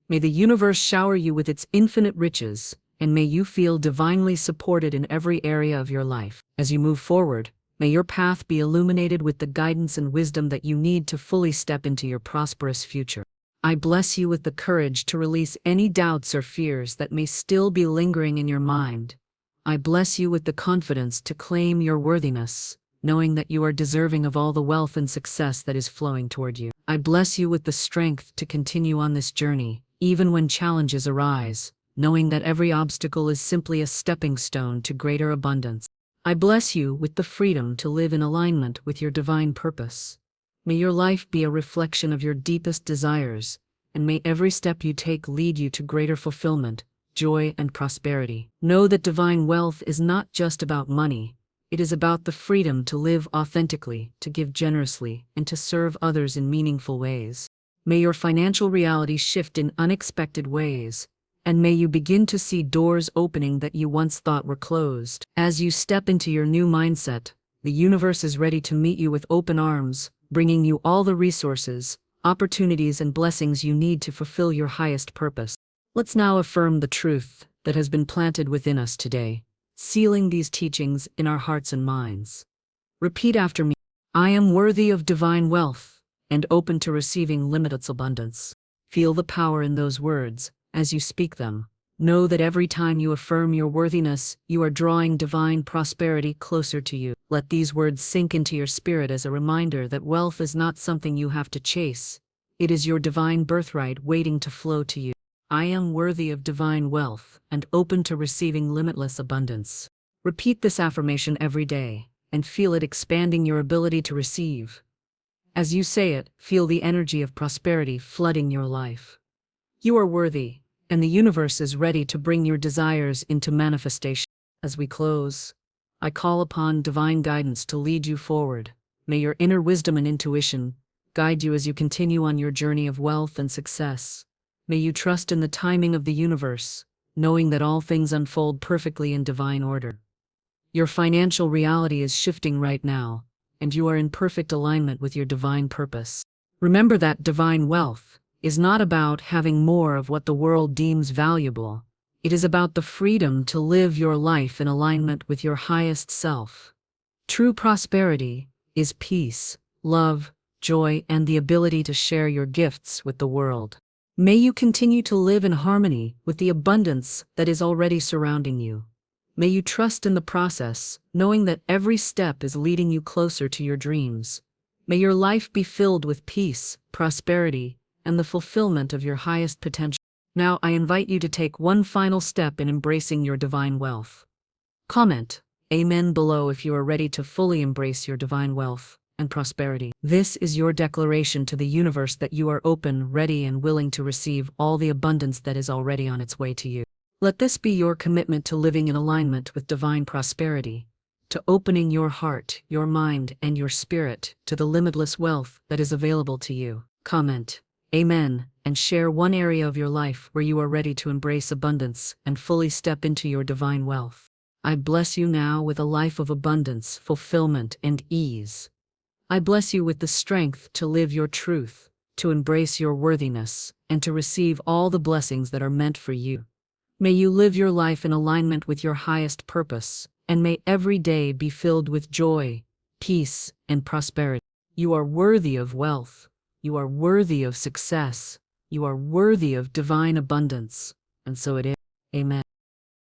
May the universe shower you with its infinite riches, and may you feel divinely supported in every area of your life. As you move forward, May your path be illuminated with the guidance and wisdom that you need to fully step into your prosperous future. I bless you with the courage to release any doubts or fears that may still be lingering in your mind. I bless you with the confidence to claim your worthiness, knowing that you are deserving of all the wealth and success that is flowing toward you. I bless you with the strength to continue on this journey, even when challenges arise, knowing that every obstacle is simply a stepping stone to greater abundance. I bless you with the freedom to live in alignment with your divine purpose. May your life be a reflection of your deepest desires, and may every step you take lead you to greater fulfillment, joy, and prosperity. Know that divine wealth is not just about money. It is about the freedom to live authentically, to give generously, and to serve others in meaningful ways. May your financial reality shift in unexpected ways, and may you begin to see doors opening that you once thought were closed. As you step into your new mindset, the universe is ready to meet you with open arms, bringing you all the resources, opportunities, and blessings you need to fulfill your highest purpose. Let's now affirm the truth that has been planted within us today, sealing these teachings in our hearts and minds. Repeat after me. I am worthy of divine wealth and open to receiving limitless abundance. Feel the power in those words as you speak them. Know that every time you affirm your worthiness, you are drawing divine prosperity closer to you. Let these words sink into your spirit as a reminder that wealth is not something you have to chase. It is your divine birthright waiting to flow to you. I am worthy of divine wealth and open to receiving limitless abundance. Repeat this affirmation every day and feel it expanding your ability to receive. As you say it, feel the energy of prosperity flooding your life. You are worthy, and the universe is ready to bring your desires into manifestation. As we close, I call upon divine guidance to lead you forward. May your inner wisdom and intuition guide you as you continue on your journey of wealth and success. May you trust in the timing of the universe, knowing that all things unfold perfectly in divine order. Your financial reality is shifting right now, and you are in perfect alignment with your divine purpose. Remember that divine wealth is not about having more of what the world deems valuable. It is about the freedom to live your life in alignment with your highest self. True prosperity is peace, love, joy, and the ability to share your gifts with the world. May you continue to live in harmony with the abundance that is already surrounding you. May you trust in the process, knowing that every step is leading you closer to your dreams. May your life be filled with peace, prosperity, and the fulfillment of your highest potential. Now I invite you to take one final step in embracing your divine wealth. Comment Amen below if you are ready to fully embrace your divine wealth and prosperity. This is your declaration to the universe that you are open, ready, and willing to receive all the abundance that is already on its way to you. Let this be your commitment to living in alignment with divine prosperity, to opening your heart, your mind, and your spirit to the limitless wealth that is available to you. Comment Amen, and share one area of your life where you are ready to embrace abundance and fully step into your divine wealth. I bless you now with a life of abundance, fulfillment, and ease. I bless you with the strength to live your truth, to embrace your worthiness, and to receive all the blessings that are meant for you. May you live your life in alignment with your highest purpose, and may every day be filled with joy, peace, and prosperity. You are worthy of wealth. You are worthy of success. You are worthy of divine abundance. And so it is. Amen.